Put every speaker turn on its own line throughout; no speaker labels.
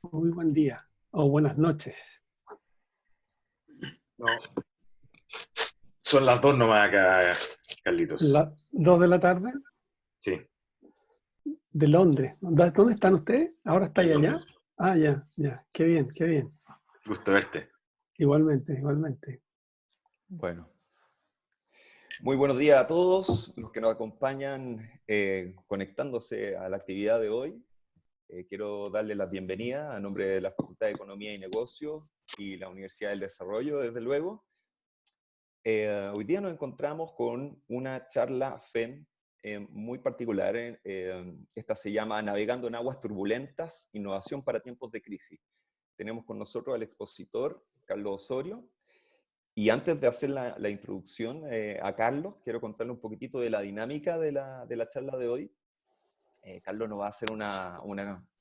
Muy buen día o buenas noches.
No, son las 2 nomás acá, Carlitos.
Las 2 de la tarde
Sí,
de Londres. ¿Dónde están ustedes? ¿Ahora está
en
ahí allá?
Londres.
Ah, ya, ya. Qué bien, qué bien.
Gusto verte.
Igualmente, igualmente.
Bueno, muy buenos días a todos los que nos acompañan conectándose a la actividad de hoy. Quiero darles la bienvenida a nombre de la Facultad de Economía y Negocios y la Universidad del Desarrollo, desde luego. Hoy día nos encontramos con una charla FEM muy particular. Esta se llama Navegando en aguas turbulentas, innovación para tiempos de crisis. Tenemos con nosotros al expositor Carlos Osorio. Y antes de hacer la introducción a Carlos, quiero contarle un poquitito de la dinámica de la charla de hoy. Carlos nos va a hacer una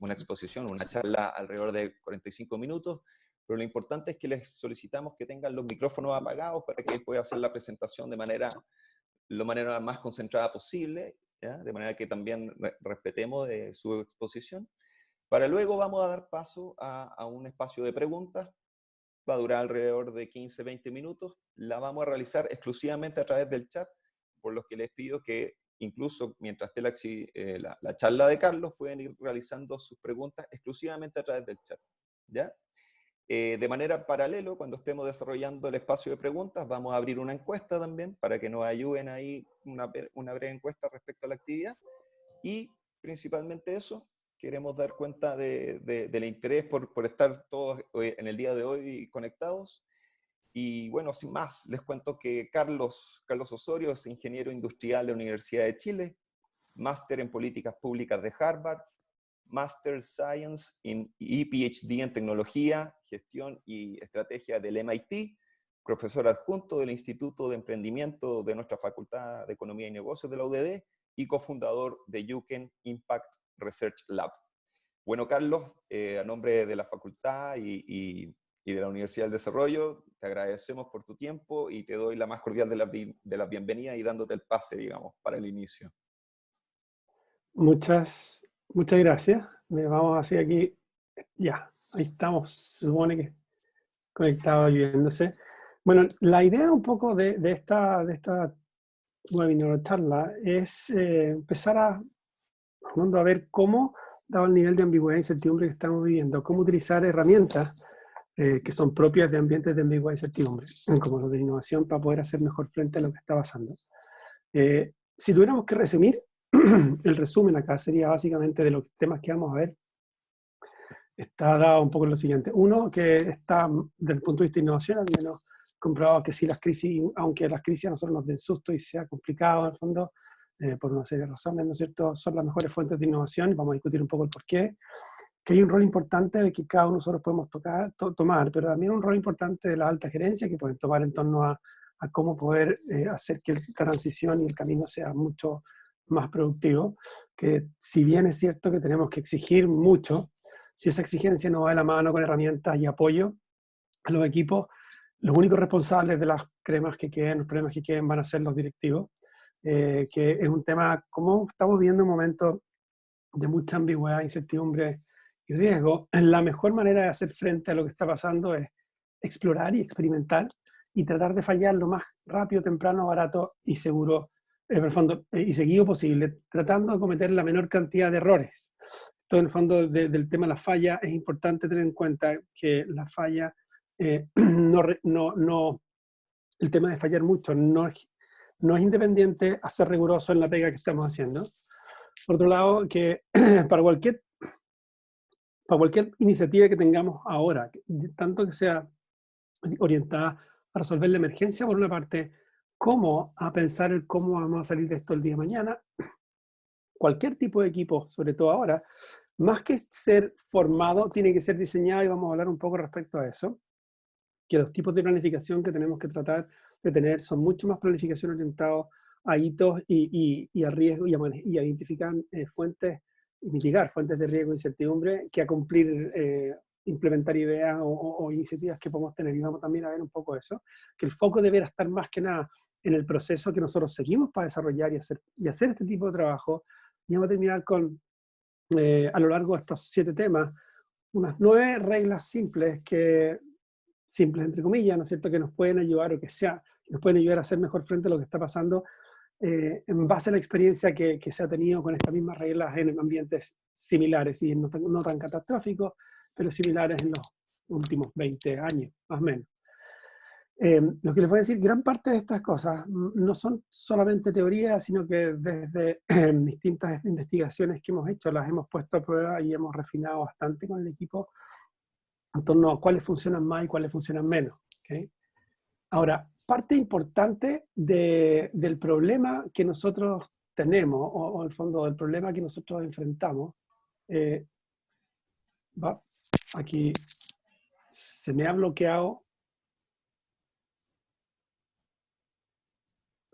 exposición, una charla alrededor de 45 minutos, pero lo importante es que les solicitamos que tengan los micrófonos apagados para que él pueda hacer la presentación de la manera más concentrada posible, ¿ya? De manera que también respetemos su exposición. Para luego vamos a dar paso a un espacio de preguntas. Va a durar alrededor de 15-20 minutos. La vamos a realizar exclusivamente a través del chat, por lo que les pido que incluso mientras esté la charla de Carlos, pueden ir realizando sus preguntas exclusivamente a través del chat, ¿ya? De manera paralelo, cuando estemos desarrollando el espacio de preguntas, vamos a abrir una encuesta también para que nos ayuden ahí, una breve encuesta respecto a la actividad. Y principalmente eso, queremos dar cuenta del interés por estar todos en el día de hoy conectados. Y bueno, sin más, les cuento que Carlos Osorio es ingeniero industrial de la Universidad de Chile, máster en políticas públicas de Harvard, Master Science y PhD en tecnología, gestión y estrategia del MIT, profesor adjunto del Instituto de Emprendimiento de nuestra Facultad de Economía y Negocios de la UDD y cofundador de Yuken Impact Research Lab. Bueno, Carlos, a nombre de la facultad y de la Universidad del Desarrollo, te agradecemos por tu tiempo y te doy la más cordial de las bienvenidas y dándote el pase, digamos, para el inicio.
Muchas gracias. Vamos así aquí. Ya, ahí estamos. Se supone que conectados y viéndose. Bueno, la idea un poco de esta webinar charla es empezar a ver cómo, dado el nivel de ambigüedad e incertidumbre que estamos viviendo, cómo utilizar herramientas que son propias de ambientes de ambigüedad e incertidumbre, como los de innovación, para poder hacer mejor frente a lo que está pasando. Si tuviéramos que resumir, el resumen acá sería básicamente de los temas que vamos a ver. Está dado un poco en lo siguiente. Uno, que está desde el punto de vista de innovación, al menos comprobado que sí las crisis, aunque las crisis a nosotros nos den susto y sea complicado en el fondo, por una serie de razones, ¿no es cierto?, son las mejores fuentes de innovación. Vamos a discutir un poco el porqué. Que hay un rol importante de que cada uno de nosotros podemos tomar, pero también un rol importante de la alta gerencia que pueden tomar en torno a cómo poder hacer que la transición y el camino sea mucho más productivo. Que si bien es cierto que tenemos que exigir mucho, si esa exigencia no va de la mano con herramientas y apoyo a los equipos, los únicos responsables de las cremas que queden, los problemas que queden, van a ser los directivos, que es un tema, como estamos viendo un momento de mucha ambigüedad, incertidumbre y riesgo. La mejor manera de hacer frente a lo que está pasando es explorar y experimentar y tratar de fallar lo más rápido, temprano, barato y seguro, en el fondo, y seguido posible, tratando de cometer la menor cantidad de errores. Todo en el fondo del tema de la falla, es importante tener en cuenta que la falla, el tema de fallar mucho no es independiente a ser riguroso en la pega que estamos haciendo. Por otro lado, que para cualquier iniciativa que tengamos ahora, tanto que sea orientada a resolver la emergencia, por una parte, como a pensar el cómo vamos a salir de esto el día de mañana, cualquier tipo de equipo, sobre todo ahora, más que ser formado, tiene que ser diseñado, y vamos a hablar un poco respecto a eso, que los tipos de planificación que tenemos que tratar de tener son mucho más planificación orientados a hitos y a riesgo y a identificar fuentes y mitigar fuentes de riesgo e incertidumbre que a cumplir, implementar ideas o iniciativas que podemos tener. Y vamos también a ver un poco eso, que el foco deberá estar más que nada en el proceso que nosotros seguimos para desarrollar y hacer este tipo de trabajo. Y vamos a terminar con, a lo largo de estos 7 temas, unas 9 reglas simples simples entre comillas, ¿no es cierto?, que nos pueden ayudar que nos pueden ayudar a hacer mejor frente a lo que está pasando en base a la experiencia que se ha tenido con estas mismas reglas en ambientes similares, y no tan catastróficos, pero similares en los últimos 20 años, más o menos. Lo que les voy a decir, gran parte de estas cosas no son solamente teorías, sino que desde distintas investigaciones que hemos hecho, las hemos puesto a prueba y hemos refinado bastante con el equipo en torno a cuáles funcionan más y cuáles funcionan menos. ¿Okay? Ahora, parte importante del problema que nosotros tenemos, o en el fondo del problema que nosotros enfrentamos, aquí se me ha bloqueado,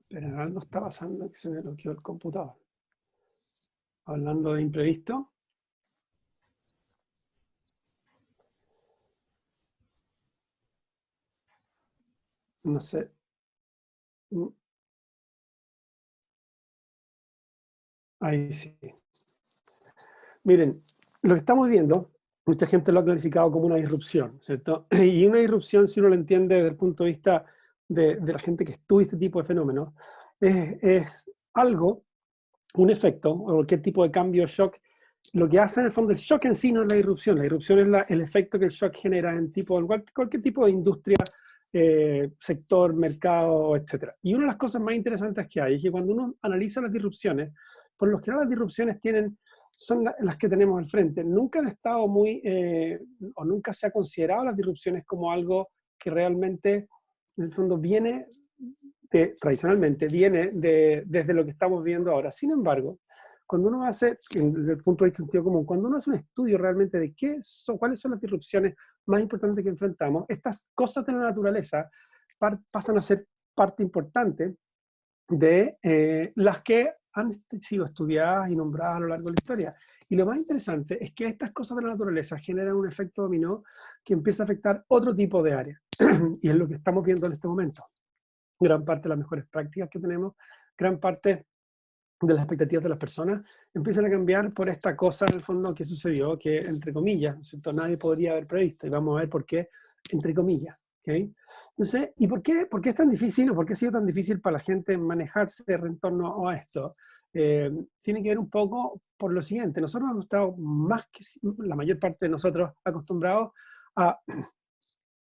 pero algo está pasando que se me bloqueó el computador. Hablando de imprevisto. No sé. Ahí sí. Miren, lo que estamos viendo, mucha gente lo ha clasificado como una disrupción, ¿cierto? Y una disrupción, si uno lo entiende desde el punto de vista de la gente que estudia este tipo de fenómenos, es algo, un efecto, o cualquier tipo de cambio, shock. Lo que hace en el fondo el shock en sí no es la disrupción es el efecto que el shock genera en cualquier tipo de industria, sector, mercado, etc. Y una de las cosas más interesantes que hay es que cuando uno analiza las disrupciones, por lo general las disrupciones son las que tenemos al frente. Nunca han estado o nunca se ha considerado las disrupciones como algo que realmente, en el fondo, tradicionalmente viene desde lo que estamos viendo ahora. Sin embargo, cuando uno hace, desde el punto de vista del sentido común, cuando uno hace un estudio realmente de cuáles son las disrupciones más importantes que enfrentamos, estas cosas de la naturaleza pasan a ser parte importante de las que han sido estudiadas y nombradas a lo largo de la historia. Y lo más interesante es que estas cosas de la naturaleza generan un efecto dominó que empieza a afectar otro tipo de áreas. Y es lo que estamos viendo en este momento. Gran parte de las mejores prácticas que tenemos, gran parte de las expectativas de las personas empiezan a cambiar por esta cosa en el fondo que sucedió, que entre comillas, ¿no es cierto?, nadie podría haber previsto, y vamos a ver por qué, entre comillas. ¿Okay? Entonces, ¿y por qué es tan difícil, o por qué ha sido tan difícil para la gente manejarse en torno a esto? Tiene que ver un poco por lo siguiente. Nosotros hemos estado más que la mayor parte de nosotros acostumbrados a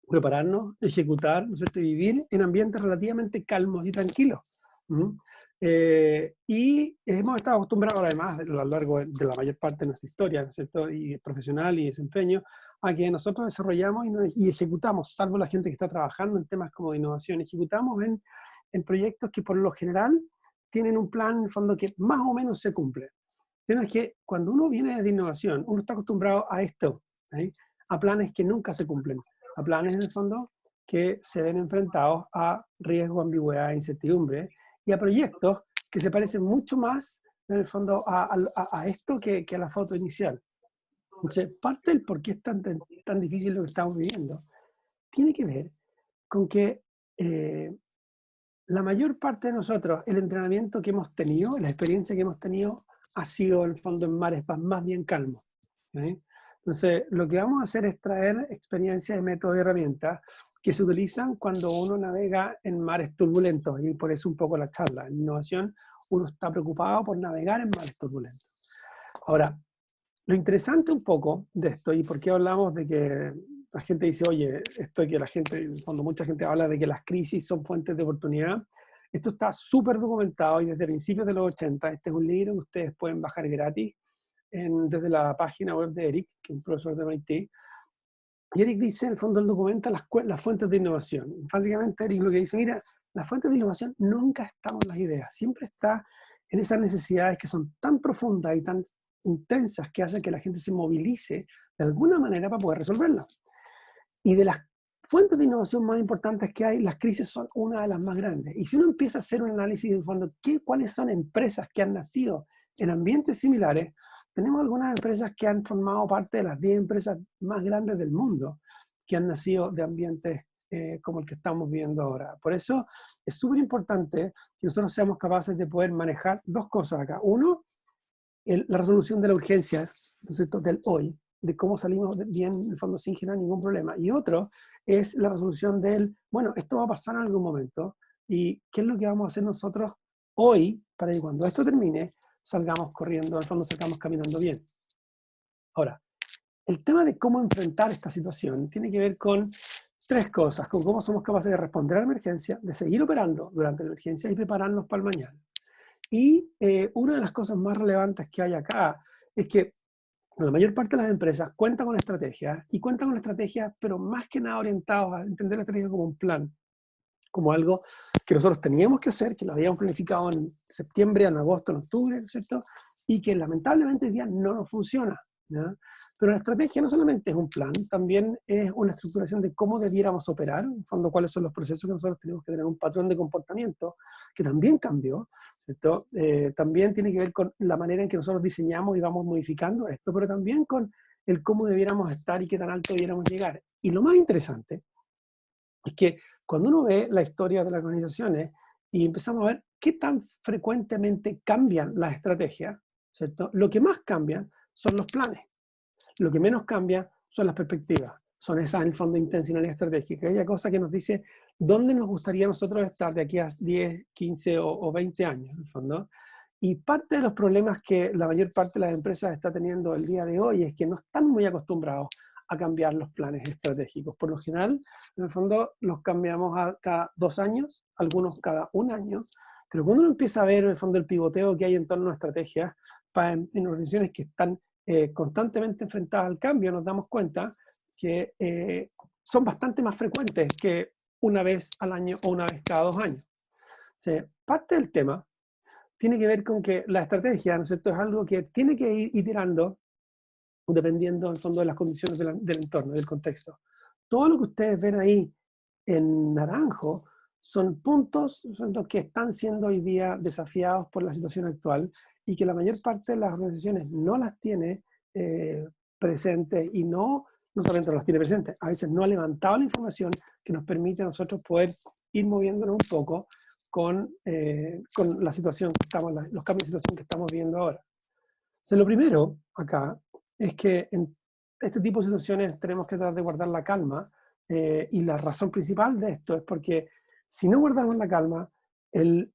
prepararnos, ejecutar, ¿no es cierto?, y vivir en ambientes relativamente calmos y tranquilos. Y hemos estado acostumbrados, además, a lo largo de la mayor parte de nuestra historia, ¿no es cierto?, y profesional y desempeño, a que nosotros desarrollamos y ejecutamos, salvo la gente que está trabajando en temas como de innovación, ejecutamos en proyectos que por lo general tienen un plan, en el fondo, que más o menos se cumple. El tema es que cuando uno viene de innovación, uno está acostumbrado a esto, a planes que nunca se cumplen, a planes, en el fondo, que se ven enfrentados a riesgo, ambigüedad e incertidumbre, y a proyectos que se parecen mucho más, en el fondo, a esto que a la foto inicial. Entonces, parte del por qué es tan difícil lo que estamos viviendo tiene que ver con que la mayor parte de nosotros, el entrenamiento que hemos tenido, la experiencia que hemos tenido, ha sido, en el fondo, en mares más bien calmos. Entonces, lo que vamos a hacer es traer experiencias, métodos y herramientas que se utilizan cuando uno navega en mares turbulentos, y por eso un poco la charla. En innovación, uno está preocupado por navegar en mares turbulentos. Ahora, lo interesante un poco de esto, y por qué hablamos de que la gente dice, oye, esto que la gente, cuando mucha gente habla de que las crisis son fuentes de oportunidad, esto está súper documentado, y desde principios de los 80, este es un libro que ustedes pueden bajar gratis desde la página web de Eric, que es un profesor de MIT. Y Eric dice, en el fondo, él documenta las fuentes de innovación. Básicamente, Eric lo que dice, mira, las fuentes de innovación nunca están en las ideas, siempre está en esas necesidades que son tan profundas y tan intensas que hacen que la gente se movilice de alguna manera para poder resolverlas. Y de las fuentes de innovación más importantes que hay, las crisis son una de las más grandes. Y si uno empieza a hacer un análisis de fondo, cuáles son empresas que han nacido en ambientes similares, tenemos algunas empresas que han formado parte de las 10 empresas más grandes del mundo, que han nacido de ambientes como el que estamos viendo ahora. Por eso es súper importante que nosotros seamos capaces de poder manejar dos cosas acá. Uno, la resolución de la urgencia, ¿no es cierto?, del hoy, de cómo salimos bien, en el fondo, sin generar ningún problema. Y otro es la resolución del, bueno, esto va a pasar en algún momento, y qué es lo que vamos a hacer nosotros hoy para que cuando esto termine, salgamos corriendo, en el fondo salgamos caminando bien. Ahora, el tema de cómo enfrentar esta situación tiene que ver con tres cosas, con cómo somos capaces de responder a la emergencia, de seguir operando durante la emergencia y prepararnos para el mañana. Y una de las cosas más relevantes que hay acá es que la mayor parte de las empresas cuentan con estrategias, y cuentan con estrategias, pero más que nada orientados a entender la estrategia como un plan, como algo que nosotros teníamos que hacer, que lo habíamos planificado en septiembre, en agosto, en octubre, ¿cierto? Y que lamentablemente hoy día no nos funciona, ¿ya? Pero la estrategia no solamente es un plan, también es una estructuración de cómo debiéramos operar, en el fondo cuáles son los procesos que nosotros tenemos que tener, un patrón de comportamiento que también cambió, ¿cierto? También tiene que ver con la manera en que nosotros diseñamos y vamos modificando esto, pero también con el cómo debiéramos estar y qué tan alto debiéramos llegar. Y lo más interesante es que cuando uno ve la historia de las organizaciones y empezamos a ver qué tan frecuentemente cambian las estrategias, ¿cierto? Lo que más cambian son los planes. Lo que menos cambia son las perspectivas. Son esas, en el fondo, intencionalidad estratégica. Aquella cosa que nos dice dónde nos gustaría nosotros estar de aquí a 10, 15 o 20 años, en el fondo. Y parte de los problemas que la mayor parte de las empresas está teniendo el día de hoy es que no están muy acostumbrados a cambiar los planes estratégicos. Por lo general, en el fondo, los cambiamos cada 2 años, algunos cada 1 año, pero cuando uno empieza a ver, en el fondo, el pivoteo que hay en torno a estrategias en organizaciones que están constantemente enfrentadas al cambio, nos damos cuenta que son bastante más frecuentes que una vez al año o una vez cada 2 años. O sea, parte del tema tiene que ver con que la estrategia, ¿no es cierto?, es algo que tiene que ir iterando dependiendo, en el fondo, de las condiciones del entorno, del contexto. Todo lo que ustedes ven ahí en naranjo son puntos que están siendo hoy día desafiados por la situación actual y que la mayor parte de las organizaciones no las tiene presentes, y no solamente no las tiene presentes, a veces no ha levantado la información que nos permite a nosotros poder ir moviéndonos un poco con la situación que estamos, los cambios de situación que estamos viendo ahora. Entonces, lo primero acá es que en este tipo de situaciones tenemos que tratar de guardar la calma, y la razón principal de esto es porque si no guardamos la calma, el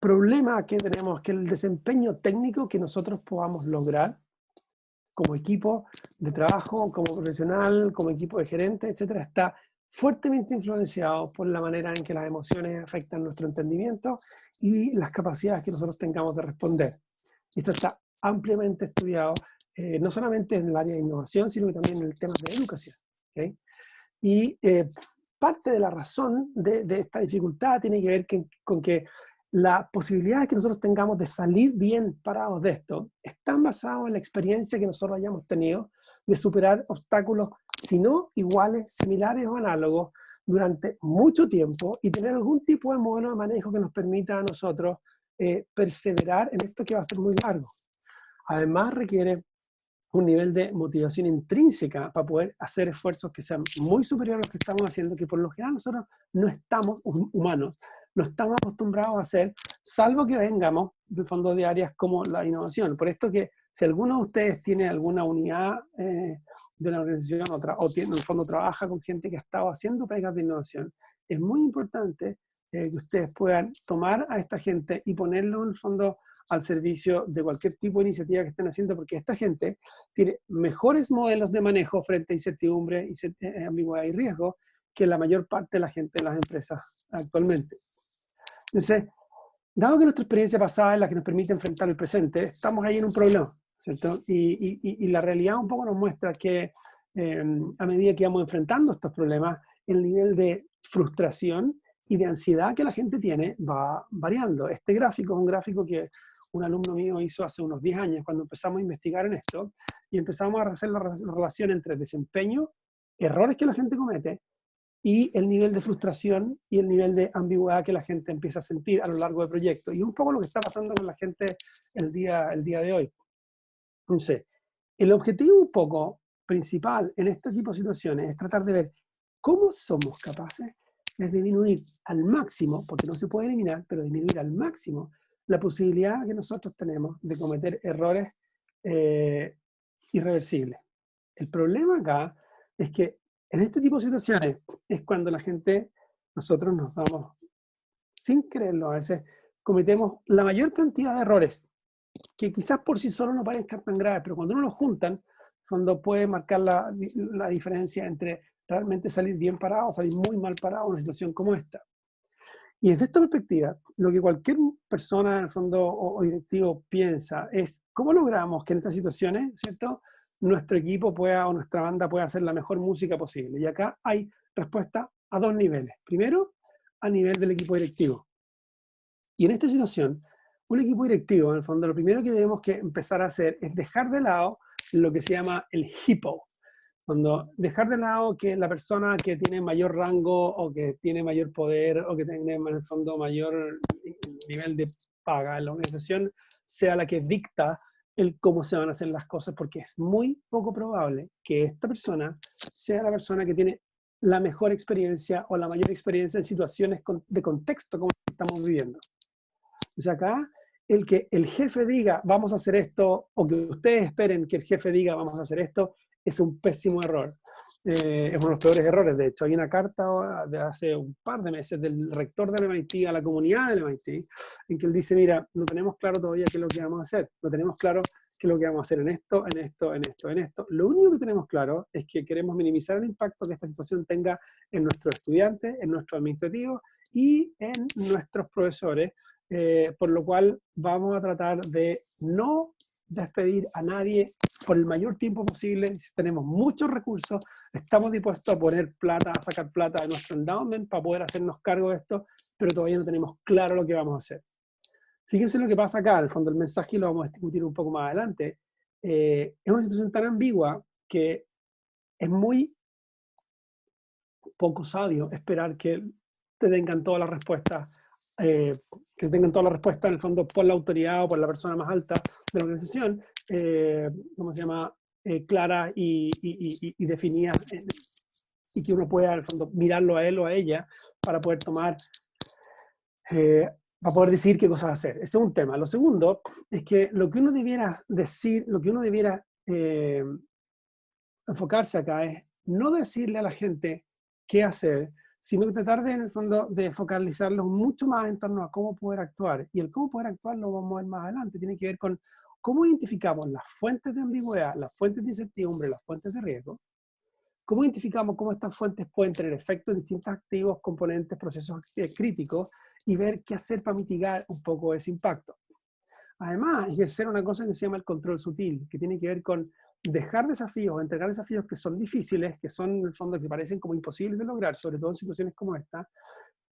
problema que tenemos es que el desempeño técnico que nosotros podamos lograr como equipo de trabajo, como profesional, como equipo de gerente, etcétera, está fuertemente influenciado por la manera en que las emociones afectan nuestro entendimiento y las capacidades que nosotros tengamos de responder. Y esto está ampliamente estudiado, no solamente en el área de innovación, sino que también en el tema de educación, ¿okay? Y parte de la razón de esta dificultad tiene que ver con que la posibilidad que nosotros tengamos de salir bien parados de esto están basados en la experiencia que nosotros hayamos tenido de superar obstáculos, si no iguales, similares o análogos, durante mucho tiempo, y tener algún tipo de modelo de manejo que nos permita a nosotros perseverar en esto que va a ser muy largo. Además, requiere un nivel de motivación intrínseca para poder hacer esfuerzos que sean muy superiores a los que estamos haciendo, que por lo general nosotros no estamos, humanos, no estamos acostumbrados a hacer, salvo que vengamos del fondo de áreas como la innovación. Por esto que si alguno de ustedes tiene alguna unidad de la organización o tiene, en el fondo trabaja con gente que ha estado haciendo pegas de innovación, es muy importante que ustedes puedan tomar a esta gente y ponerlo en el fondo al servicio de cualquier tipo de iniciativa que estén haciendo, porque esta gente tiene mejores modelos de manejo frente a incertidumbre, ambigüedad y riesgo que la mayor parte de la gente en las empresas actualmente. Entonces, dado que nuestra experiencia pasada es la que nos permite enfrentar el presente, estamos ahí en un problema, ¿cierto? Y la realidad un poco nos muestra que a medida que vamos enfrentando estos problemas, el nivel de frustración y de ansiedad que la gente tiene va variando. Este gráfico es un gráfico que un alumno mío hizo hace unos 10 años cuando empezamos a investigar en esto y empezamos a hacer la relación entre desempeño, errores que la gente comete y el nivel de frustración y el nivel de ambigüedad que la gente empieza a sentir a lo largo del proyecto. Y un poco lo que está pasando con la gente el día de hoy. Entonces, el objetivo un poco principal en este tipo de situaciones es tratar de ver cómo somos capaces de disminuir al máximo, porque no se puede eliminar, pero disminuir al máximo la posibilidad que nosotros tenemos de cometer errores irreversible. El problema acá es que en este tipo de situaciones es cuando la gente, nosotros nos damos, sin creerlo, a veces cometemos la mayor cantidad de errores que quizás por sí solo no parezcan tan graves, pero cuando uno los juntan, cuando puede marcar la diferencia entre realmente salir bien parado o salir muy mal parado en una situación como esta. Y desde esta perspectiva, lo que cualquier persona en el fondo o directivo piensa es cómo logramos que en estas situaciones, ¿cierto?, nuestro equipo pueda o nuestra banda pueda hacer la mejor música posible. Y acá hay respuesta a dos niveles. Primero, a nivel del equipo directivo. Y en esta situación, un equipo directivo, en el fondo, lo primero que debemos que empezar a hacer es dejar de lado lo que se llama el HIPPO. Cuando dejar de lado que la persona que tiene mayor rango o que tiene mayor poder o que tiene en el fondo mayor nivel de paga en la organización sea la que dicta el cómo se van a hacer las cosas, porque es muy poco probable que esta persona sea la persona que tiene la mejor experiencia o la mayor experiencia en situaciones de contexto como estamos viviendo. O sea, acá el que el jefe diga vamos a hacer esto o que ustedes esperen que el jefe diga vamos a hacer esto es un pésimo error. Es uno de los peores errores, de hecho. Hay una carta de hace un par de meses del rector del MIT a la comunidad del MIT en que él dice, mira, no tenemos claro todavía qué es lo que vamos a hacer, no tenemos claro qué es lo que vamos a hacer en esto, en esto, en esto, en esto. Lo único que tenemos claro es que queremos minimizar el impacto que esta situación tenga en nuestros estudiantes, en nuestros administrativos y en nuestros profesores, por lo cual vamos a tratar de no despedir a nadie por el mayor tiempo posible. Si tenemos muchos recursos, estamos dispuestos a poner plata, a sacar plata de nuestro endowment para poder hacernos cargo de esto, pero todavía no tenemos claro lo que vamos a hacer. Fíjense lo que pasa acá, en el fondo el mensaje lo vamos a discutir un poco más adelante. Es una situación tan ambigua que es muy poco sabio esperar que te tengan todas las respuestas, que tengan todas las respuestas en el fondo por la autoridad o por la persona más alta de la organización, ¿cómo se llama? Clara y definida, y que uno pueda en el fondo mirarlo a él o a ella para poder tomar, para poder decidir qué cosas hacer. Ese es un tema. Lo segundo es que lo que uno debiera decir, lo que uno debiera enfocarse acá es no decirle a la gente qué hacer, sino que tratar de, en el fondo, de focalizarlos mucho más en torno a cómo poder actuar. Y el cómo poder actuar lo vamos a ver más adelante. Tiene que ver con cómo identificamos las fuentes de ambigüedad, las fuentes de incertidumbre, las fuentes de riesgo. Cómo identificamos cómo estas fuentes pueden tener efectos en distintos activos, componentes, procesos críticos y ver qué hacer para mitigar un poco ese impacto. Además, ejercer una cosa que se llama el control sutil, que tiene que ver con dejar desafíos, entregar desafíos que son difíciles, que son en el fondo que parecen como imposibles de lograr, sobre todo en situaciones como esta,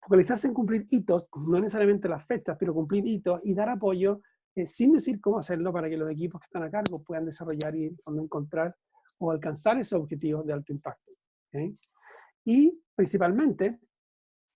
focalizarse en cumplir hitos, no necesariamente las fechas, pero cumplir hitos y dar apoyo sin decir cómo hacerlo para que los equipos que están a cargo puedan desarrollar y en el fondo encontrar o alcanzar esos objetivos de alto impacto. ¿Okay? Y principalmente,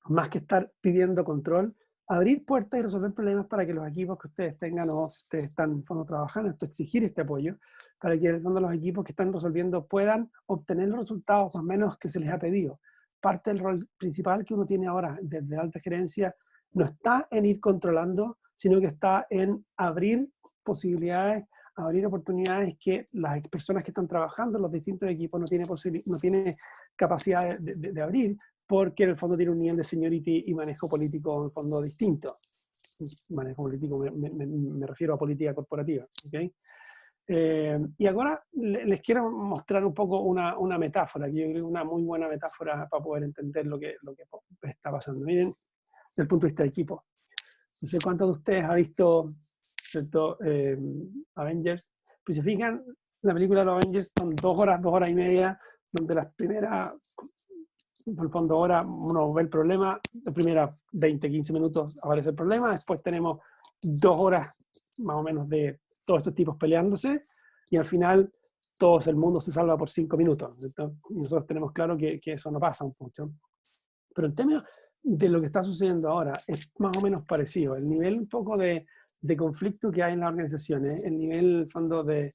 más que estar pidiendo control, abrir puertas y resolver problemas para que los equipos que ustedes tengan o si ustedes están en fondo trabajando, esto exigir este apoyo, para que en el fondo los equipos que están resolviendo puedan obtener los resultados más o menos que se les ha pedido. Parte del rol principal que uno tiene ahora desde alta gerencia no está en ir controlando, sino que está en abrir posibilidades, abrir oportunidades que las personas que están trabajando en los distintos equipos no tienen capacidad de abrir, porque en el fondo tiene un nivel de seniority y manejo político en el fondo distinto. Manejo político me refiero a política corporativa. ¿Okay? Y ahora les quiero mostrar un poco una metáfora, que yo creo que es una muy buena metáfora para poder entender lo que está pasando. Miren, desde el punto de vista de equipo. No sé cuántos de ustedes han visto, ¿cierto? Avengers. Pues si se fijan, la película de los Avengers son 2 horas y media, donde las primeras, en el fondo ahora uno ve el problema, las primeras 20, 15 minutos aparece el problema, después tenemos 2 horas más o menos de todos estos tipos peleándose, y al final todo el mundo se salva por 5 minutos. Entonces, nosotros tenemos claro que eso no pasa mucho. Pero el tema de lo que está sucediendo ahora es más o menos parecido. El nivel un poco de conflicto que hay en las organizaciones, el nivel en el fondo de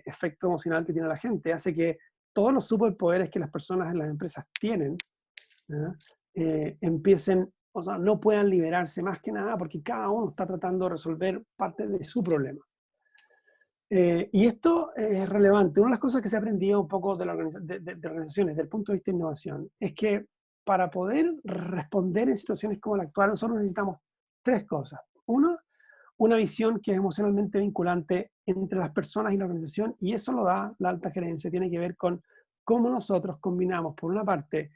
efecto emocional que tiene la gente, hace que todos los superpoderes que las personas en las empresas tienen, empiecen, o sea, no puedan liberarse más que nada porque cada uno está tratando de resolver parte de su problema. Y esto es relevante. Una de las cosas que se ha aprendido un poco de, de organizaciones, desde el punto de vista de innovación, es que para poder responder en situaciones como la actual, nosotros necesitamos tres cosas. Uno, una visión que es emocionalmente vinculante entre las personas y la organización, y eso lo da la alta gerencia. Tiene que ver con cómo nosotros combinamos, por una parte,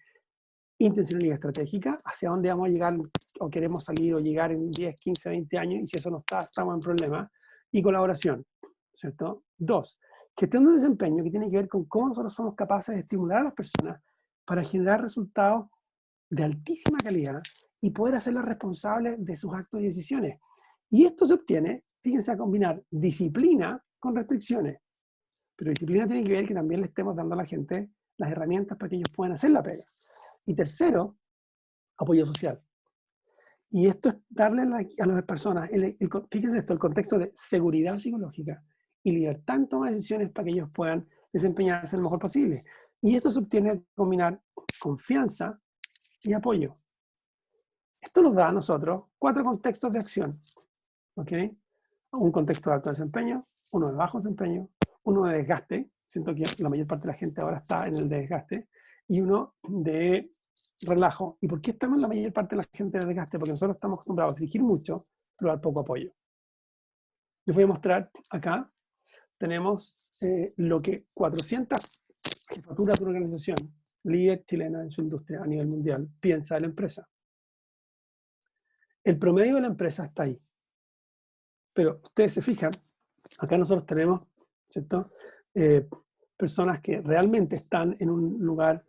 intencionalidad estratégica, hacia dónde vamos a llegar o queremos salir o llegar en 10, 15, 20 años, y si eso no está, estamos en problemas, y colaboración, ¿cierto? Dos, gestión de desempeño, que tiene que ver con cómo nosotros somos capaces de estimular a las personas para generar resultados de altísima calidad y poder hacerlas responsables de sus actos y decisiones. Y esto se obtiene, fíjense, a combinar disciplina con restricciones. Pero disciplina tiene que ver que también le estemos dando a la gente las herramientas para que ellos puedan hacer la pega. Y tercero, apoyo social. Y esto es darle a las personas, fíjense esto, el contexto de seguridad psicológica y libertad en toma de decisiones para que ellos puedan desempeñarse lo mejor posible. Y esto se obtiene al combinar confianza y apoyo. Esto nos da a nosotros 4 contextos de acción. ¿Ok? Un contexto de alto desempeño, uno de bajo desempeño, uno de desgaste, siento que la mayor parte de la gente ahora está en el de desgaste, y uno de relajo. ¿Y por qué estamos en la mayor parte de la gente en el desgaste? Porque nosotros estamos acostumbrados a exigir mucho, pero dar poco apoyo. Les voy a mostrar acá, tenemos lo que 400 jefaturas de una organización, líder chilena en su industria a nivel mundial, piensa de la empresa. El promedio de la empresa está ahí. Pero ustedes se fijan, acá nosotros tenemos, ¿cierto? Personas que realmente están en un lugar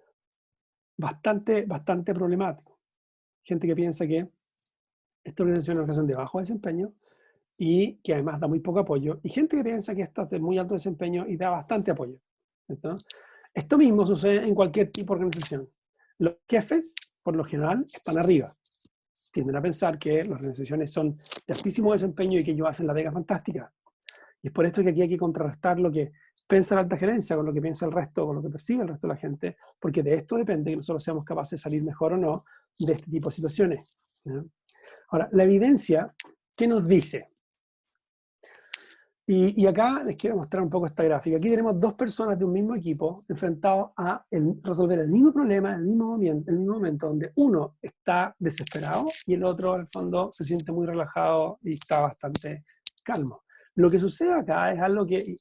bastante problemático. Gente que piensa que esta organización es una organización de bajo desempeño y que además da muy poco apoyo. Y gente que piensa que esta es de muy alto desempeño y da bastante apoyo, ¿cierto? Esto mismo sucede en cualquier tipo de organización. Los jefes, por lo general, están arriba. Tienden a pensar que las organizaciones son de altísimo desempeño y que ellos hacen la pega fantástica. Y es por esto que aquí hay que contrarrestar lo que piensa la alta gerencia con lo que piensa el resto, con lo que percibe el resto de la gente, porque de esto depende que nosotros seamos capaces de salir mejor o no de este tipo de situaciones. ¿Ya? Ahora, la evidencia, ¿qué nos dice? Y acá les quiero mostrar un poco esta gráfica. Aquí tenemos 2 personas de un mismo equipo enfrentados a resolver el mismo problema en el mismo momento, donde uno está desesperado y el otro, en el fondo, se siente muy relajado y está bastante calmo. Lo que sucede acá es algo que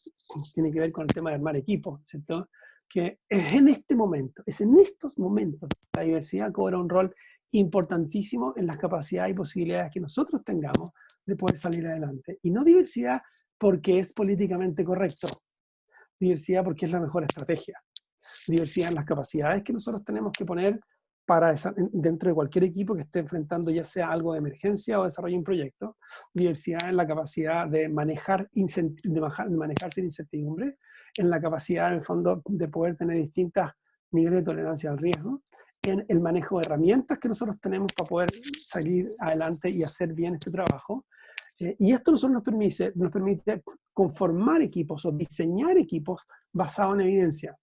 tiene que ver con el tema de armar equipo, ¿cierto? Que es en este momento, es en estos momentos, la diversidad cobra un rol importantísimo en las capacidades y posibilidades que nosotros tengamos de poder salir adelante. Y no diversidad porque es políticamente correcto. Diversidad porque es la mejor estrategia. Diversidad en las capacidades que nosotros tenemos que poner para dentro de cualquier equipo que esté enfrentando ya sea algo de emergencia o desarrollo de un proyecto. Diversidad en la capacidad de manejarse sin incertidumbre, en la capacidad, en el fondo, de poder tener distintos niveles de tolerancia al riesgo, en el manejo de herramientas que nosotros tenemos para poder salir adelante y hacer bien este trabajo. Y esto nos permite conformar equipos o diseñar equipos basados en evidencia.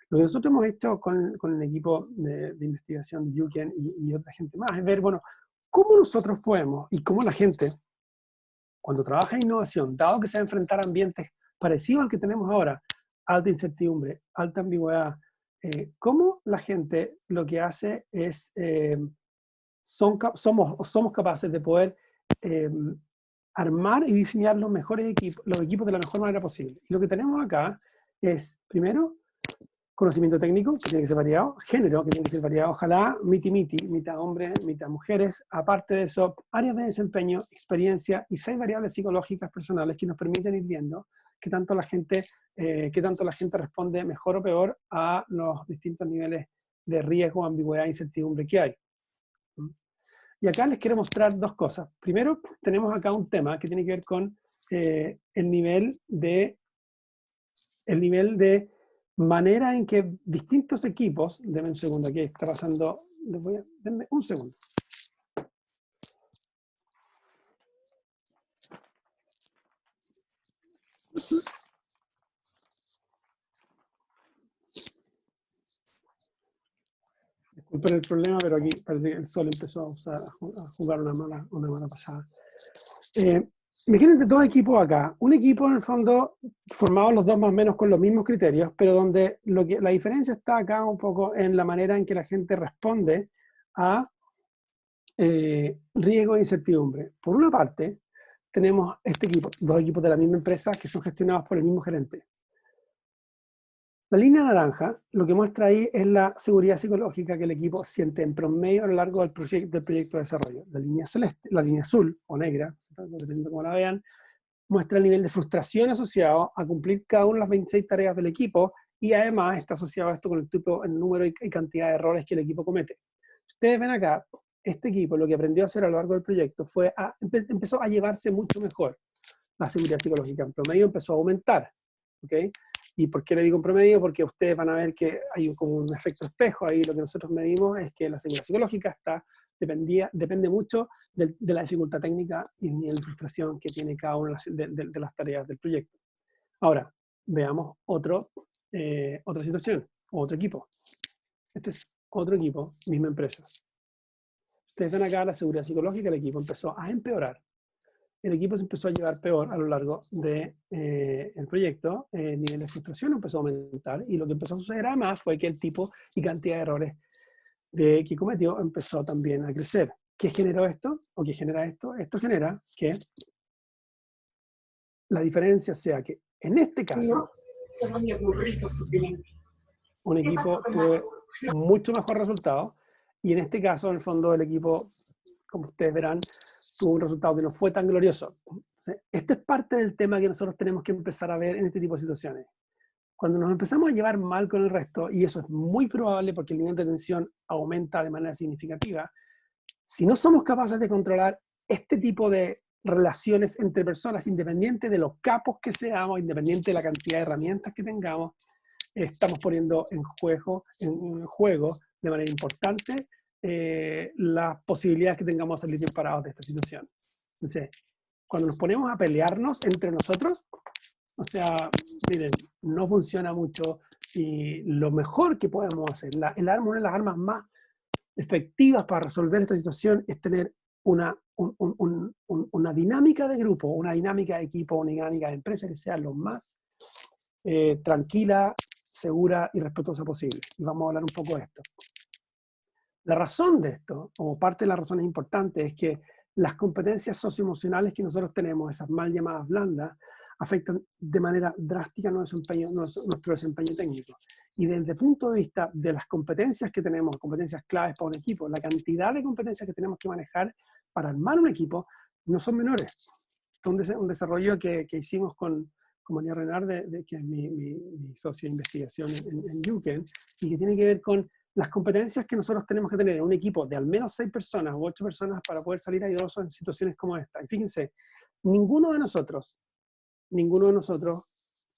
Lo que nosotros hemos hecho con el equipo de investigación de UCAN y otra gente más es ver, bueno, cómo nosotros podemos y cómo la gente, cuando trabaja en innovación, dado que se va a enfrentar a ambientes parecidos al que tenemos ahora, alta incertidumbre, alta ambigüedad, cómo la gente lo que hace es, somos capaces de poder armar y diseñar los equipos de la mejor manera posible. Y lo que tenemos acá es, primero, conocimiento técnico, que tiene que ser variado, género, que tiene que ser variado, ojalá miti-miti, mitad hombres, mitad mujeres, aparte de eso, áreas de desempeño, experiencia y 6 variables psicológicas personales que nos permiten ir viendo qué tanto la gente responde mejor o peor a los distintos niveles de riesgo, ambigüedad e incertidumbre que hay. Y acá les quiero mostrar 2 cosas. Primero, tenemos acá un tema que tiene que ver con el nivel de manera en que distintos equipos, denme un segundo, aquí está pasando, denme un segundo. Disculpen el problema, pero aquí parece que el sol empezó a jugar una mala pasada. imagínense dos equipos acá. Un equipo, en el fondo, formados los dos más o menos con los mismos criterios, pero donde la diferencia está acá un poco en la manera en que la gente responde a riesgo e incertidumbre. Por una parte, tenemos este equipo, dos equipos de la misma empresa que son gestionados por el mismo gerente. La línea naranja, lo que muestra ahí es la seguridad psicológica que el equipo siente en promedio a lo largo del proyecto de desarrollo. La línea celeste, la línea azul o negra, dependiendo de cómo la vean, muestra el nivel de frustración asociado a cumplir cada una de las 26 tareas del equipo y además está asociado a esto con el número y cantidad de errores que el equipo comete. Ustedes ven acá, este equipo lo que aprendió a hacer a lo largo del proyecto fue empezó a llevarse mucho mejor la seguridad psicológica. En promedio empezó a aumentar. ¿Okay? ¿Y por qué le digo en promedio? Porque ustedes van a ver que hay como un efecto espejo ahí. Lo que nosotros medimos es que la seguridad psicológica depende mucho de la dificultad técnica y el nivel de frustración que tiene cada una de las tareas del proyecto. Ahora, veamos otra situación, otro equipo. Este es otro equipo, misma empresa. Ustedes ven acá la seguridad psicológica del equipo empezó a empeorar. El equipo se empezó a llevar peor a lo largo del proyecto, el nivel de frustración empezó a aumentar y lo que empezó a suceder además fue que el tipo y cantidad de errores que cometió empezó también a crecer. ¿Qué generó esto? ¿O qué genera esto? Esto genera que la diferencia sea que en este caso
no, solo mi aburrido suplente.
un equipo tuvo mucho mejor resultado y en este caso en el fondo el equipo, como ustedes verán, tuvo un resultado que no fue tan glorioso. Entonces, esto es parte del tema que nosotros tenemos que empezar a ver en este tipo de situaciones. Cuando nos empezamos a llevar mal con el resto, y eso es muy probable porque el nivel de tensión aumenta de manera significativa, si no somos capaces de controlar este tipo de relaciones entre personas, independiente de los capos que seamos, independiente de la cantidad de herramientas que tengamos, estamos poniendo en juego de manera importante las posibilidades que tengamos de salir bien parados de esta situación. Entonces, cuando nos ponemos a pelearnos entre nosotros, o sea, miren, no funciona mucho y lo mejor que podemos hacer, una de las armas más efectivas para resolver esta situación es tener una dinámica de grupo, una dinámica de equipo, una dinámica de empresa que sea lo más tranquila, segura y respetuosa posible. Y vamos a hablar un poco de esto. La razón de esto, o parte de las razones importantes, es que las competencias socioemocionales que nosotros tenemos, esas mal llamadas blandas, afectan de manera drástica nuestro desempeño técnico. Y desde el punto de vista de las competencias que tenemos, competencias claves para un equipo, la cantidad de competencias que tenemos que manejar para armar un equipo no son menores. Es un desarrollo que hicimos con María Renard, que es mi socio de investigación en UCAN, y que tiene que ver con las competencias que nosotros tenemos que tener en un equipo de al menos 6 personas u 8 personas para poder salir airosos en situaciones como esta. Y fíjense, ninguno de nosotros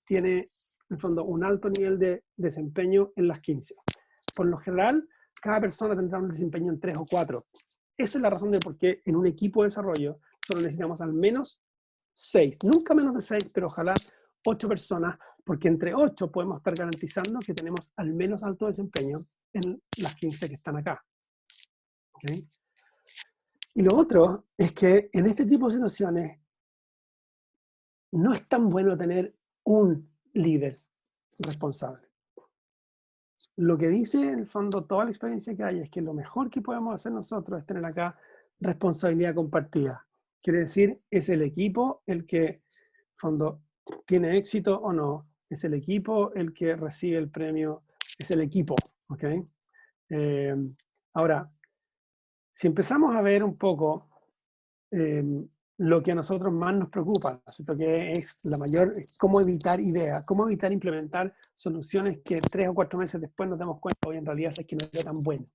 tiene, en el fondo, un alto nivel de desempeño en las 15. Por lo general, cada persona tendrá un desempeño en 3 o 4. Esa es la razón de por qué en un equipo de desarrollo solo necesitamos al menos 6. Nunca menos de 6, pero ojalá 8 personas, porque entre 8 podemos estar garantizando que tenemos al menos alto desempeño en las 15 que están acá. ¿Okay? Y lo otro es que en este tipo de situaciones no es tan bueno tener un líder responsable. Lo que dice en el fondo toda la experiencia que hay es que lo mejor que podemos hacer nosotros es tener acá responsabilidad compartida. Quiere decir, es el equipo el que, en el fondo, tiene éxito o no. Es el equipo el que recibe el premio. Es el equipo. ¿Okay? Ahora, si empezamos a ver un poco lo que a nosotros más nos preocupa, ¿cierto? Que es cómo evitar ideas, cómo evitar implementar soluciones que 3 o 4 meses después nos damos cuenta hoy en realidad es que no era tan bueno.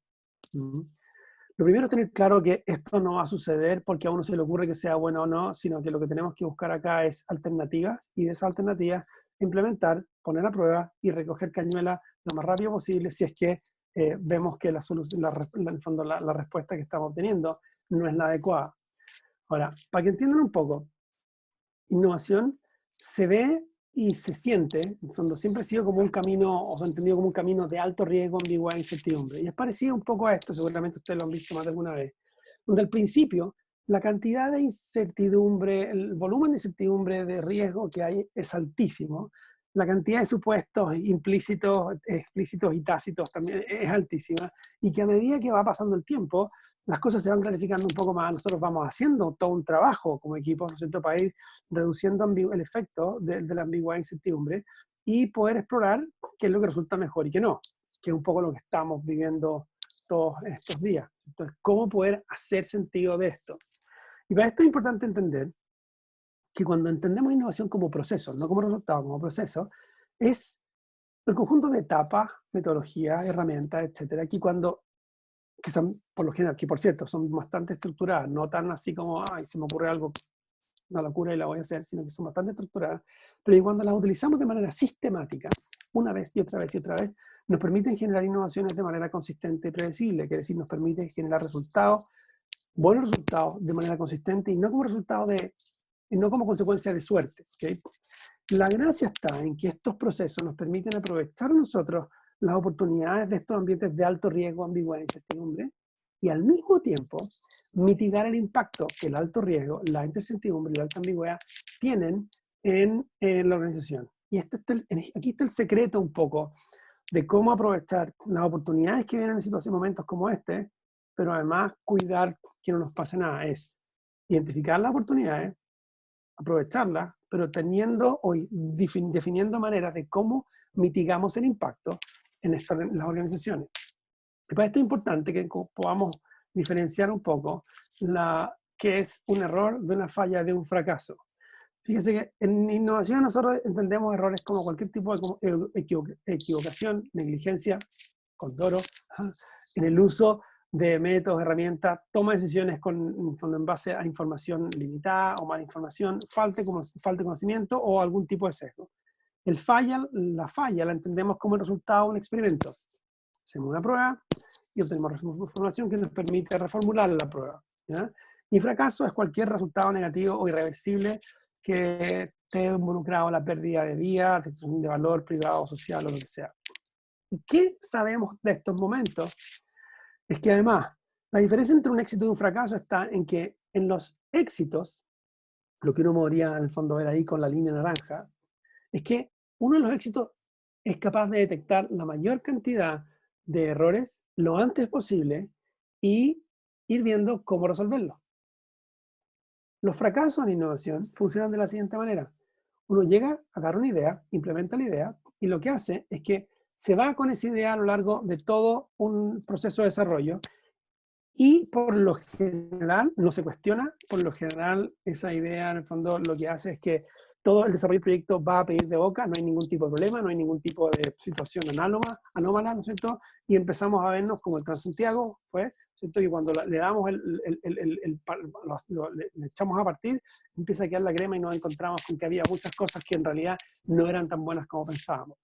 Lo primero es tener claro que esto no va a suceder porque a uno se le ocurre que sea bueno o no, sino que lo que tenemos que buscar acá es alternativas y de esas alternativas implementar, poner a prueba y recoger cañuela lo más rápido posible si es que vemos que en el fondo la respuesta que estamos obteniendo no es la adecuada. Ahora, para que entiendan un poco, innovación se ve y se siente, en el fondo siempre ha sido como un camino, o se ha entendido como un camino de alto riesgo, ambigüedad e incertidumbre. Y es parecido un poco a esto, seguramente ustedes lo han visto más de alguna vez, donde al principio la cantidad de incertidumbre, el volumen de incertidumbre de riesgo que hay es altísimo. La cantidad de supuestos implícitos, explícitos y tácitos también es altísima. Y que a medida que va pasando el tiempo, las cosas se van clarificando un poco más. Nosotros vamos haciendo todo un trabajo como equipo, ¿no es cierto?, para ir reduciendo el efecto de la ambigüedad e incertidumbre y poder explorar qué es lo que resulta mejor y qué no, que es un poco lo que estamos viviendo todos estos días. Entonces, ¿cómo poder hacer sentido de esto? Y para esto es importante entender que cuando entendemos innovación como proceso, no como resultado, como proceso, es el conjunto de etapas, metodologías, herramientas, etcétera, que son, por lo general, que por cierto, son bastante estructuradas, no tan así como, ay, se me ocurre algo, una locura y la voy a hacer, sino que son bastante estructuradas, pero cuando las utilizamos de manera sistemática, una vez y otra vez y otra vez, nos permiten generar innovaciones de manera consistente y predecible, quiere decir, nos permite generar resultados, buenos resultados de manera consistente y no como resultado y no como consecuencia de suerte. ¿Okay? La gracia está en que estos procesos nos permiten aprovechar a nosotros las oportunidades de estos ambientes de alto riesgo, ambigüedad e incertidumbre, y al mismo tiempo mitigar el impacto que el alto riesgo, la incertidumbre y la alta ambigüedad tienen en la organización. Y aquí está el secreto un poco de cómo aprovechar las oportunidades que vienen en momentos como este, pero además cuidar que no nos pase nada. Es identificar las oportunidades, aprovecharlas, pero teniendo hoy, definiendo maneras de cómo mitigamos el impacto en las organizaciones. Y para esto es importante que podamos diferenciar un poco qué es un error de una falla de un fracaso. Fíjense que en innovación nosotros entendemos errores como cualquier tipo de equivocación, negligencia, condoro, en el uso de métodos, herramientas, toma de decisiones en base a información limitada o mala información, falta de conocimiento o algún tipo de sesgo. La falla la entendemos como el resultado de un experimento. Hacemos una prueba y obtenemos información que nos permite reformular la prueba. ¿Ya? Y fracaso es cualquier resultado negativo o irreversible que esté involucrado en la pérdida de vida, de valor privado, social o lo que sea. ¿Y qué sabemos de estos momentos? Es que además, la diferencia entre un éxito y un fracaso está en que en los éxitos, lo que uno podría en el fondo ver ahí con la línea naranja, es que uno de los éxitos es capaz de detectar la mayor cantidad de errores lo antes posible y ir viendo cómo resolverlos. Los fracasos en innovación funcionan de la siguiente manera. Uno llega, agarra una idea, implementa la idea y lo que hace es que se va con esa idea a lo largo de todo un proceso de desarrollo y por lo general no se cuestiona, por lo general esa idea en el fondo lo que hace es que todo el desarrollo del proyecto va a pedir de boca, no hay ningún tipo de problema, no hay ningún tipo de situación anómala, ¿no es cierto? Y empezamos a vernos como el Transantiago fue, ¿cierto? Y cuando le damos le echamos a partir, empieza a quedar la crema y nos encontramos con que había muchas cosas que en realidad no eran tan buenas como pensábamos.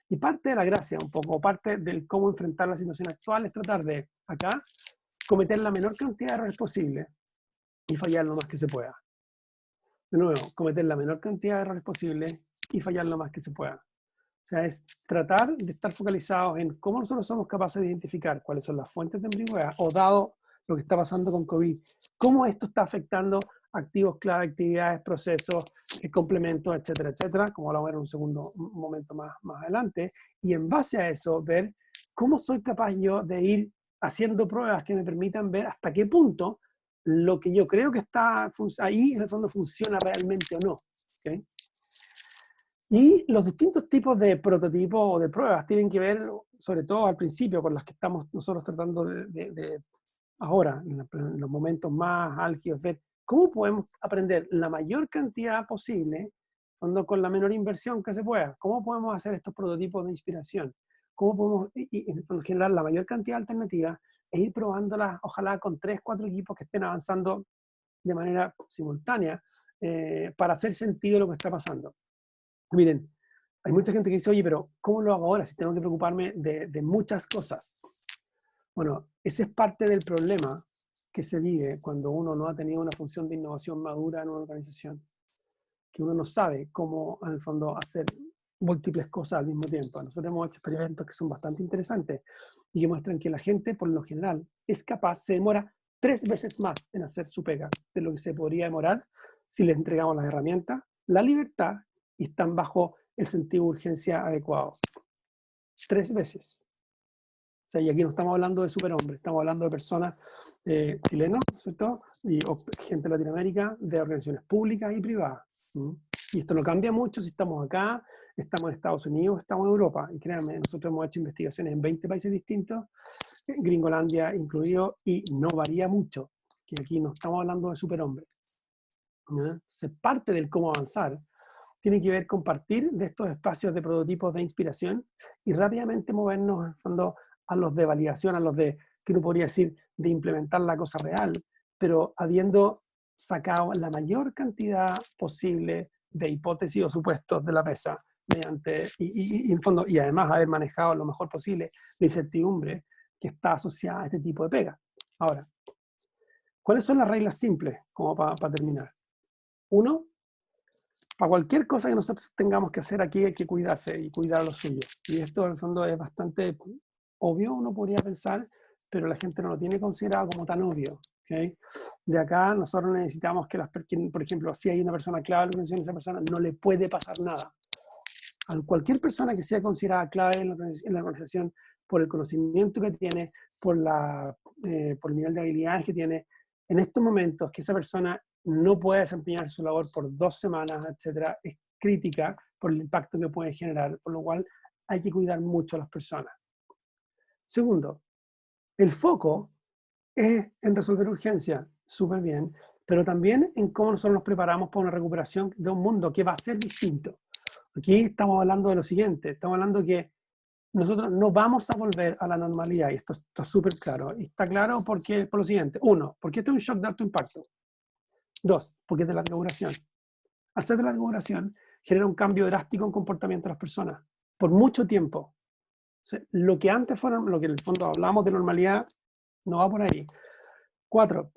Y parte de la gracia, un poco, parte del cómo enfrentar la situación actual es tratar de, acá, cometer la menor cantidad de errores posible y fallar lo más que se pueda. De nuevo, cometer la menor cantidad de errores posible y fallar lo más que se pueda. O sea, es tratar de estar focalizados en cómo nosotros somos capaces de identificar cuáles son las fuentes de ambigüedad o dado lo que está pasando con COVID, cómo esto está afectando activos clave, actividades, procesos, complementos, etcétera, etcétera, como lo vamos a ver en un segundo momento más adelante, y en base a eso ver cómo soy capaz yo de ir haciendo pruebas que me permitan ver hasta qué punto lo que yo creo que está ahí en el fondo funciona realmente o no. ¿Okay? Y los distintos tipos de prototipos o de pruebas tienen que ver, sobre todo al principio, con las que estamos nosotros tratando de ahora, en los momentos más álgidos, ver cómo podemos aprender la mayor cantidad posible con la menor inversión que se pueda. ¿Cómo podemos hacer estos prototipos de inspiración? ¿Cómo podemos generar la mayor cantidad de alternativas e ir probándolas, ojalá con 3, 4 equipos que estén avanzando de manera simultánea para hacer sentido lo que está pasando? Miren, hay mucha gente que dice, oye, pero ¿cómo lo hago ahora si tengo que preocuparme de muchas cosas? Bueno, ese es parte del problema que se vive cuando uno no ha tenido una función de innovación madura en una organización, que uno no sabe cómo, en el fondo, hacer múltiples cosas al mismo tiempo. Nosotros hemos hecho experimentos que son bastante interesantes y que muestran que la gente, por lo general, es capaz, se demora 3 veces más en hacer su pega de lo que se podría demorar si les entregamos las herramientas, la libertad y están bajo el sentido de urgencia adecuado. 3 veces. O sea, y aquí no estamos hablando de superhombres, estamos hablando de personas chilenos, ¿cierto? O gente de Latinoamérica, de organizaciones públicas y privadas. Y esto no cambia mucho si estamos acá, estamos en Estados Unidos, estamos en Europa. Y créanme, nosotros hemos hecho investigaciones en 20 países distintos, Gringolandia incluido, y no varía mucho, que aquí no estamos hablando de superhombres. Se parte del cómo avanzar tiene que ver con partir de estos espacios de prototipos de inspiración y rápidamente movernos en el fondo a los de validación, a los de, que uno podría decir, de implementar la cosa real, pero habiendo sacado la mayor cantidad posible de hipótesis o supuestos de la mesa, mediante, y en fondo, y además haber manejado lo mejor posible la incertidumbre que está asociada a este tipo de pega. Ahora, ¿cuáles son las reglas simples, como para terminar? 1, para cualquier cosa que nosotros tengamos que hacer aquí hay que cuidarse y cuidar a lo suyo. Y esto en el fondo es bastante obvio, uno podría pensar, pero la gente no lo tiene considerado como tan obvio. ¿Okay? De acá nosotros necesitamos que, por ejemplo, si hay una persona clave en la organización, esa persona no le puede pasar nada. A cualquier persona que sea considerada clave en la organización por el conocimiento que tiene, por el nivel de habilidades que tiene, en estos momentos que esa persona no puede desempeñar su labor por 2 semanas, etcétera, es crítica por el impacto que puede generar, por lo cual hay que cuidar mucho a las personas. Segundo, el foco es en resolver urgencias, súper bien, pero también en cómo nosotros nos preparamos para una recuperación de un mundo que va a ser distinto. Aquí estamos hablando de lo siguiente, estamos hablando que nosotros no vamos a volver a la normalidad, y esto está súper claro. Y está claro porque, por lo siguiente. 1, porque esto es un shock de alto impacto. 2, porque es de larga duración. Al ser de larga duración, genera un cambio drástico en comportamiento de las personas, por mucho tiempo. O sea, lo que antes fueron, lo que en el fondo hablamos de normalidad, no va por ahí. 4,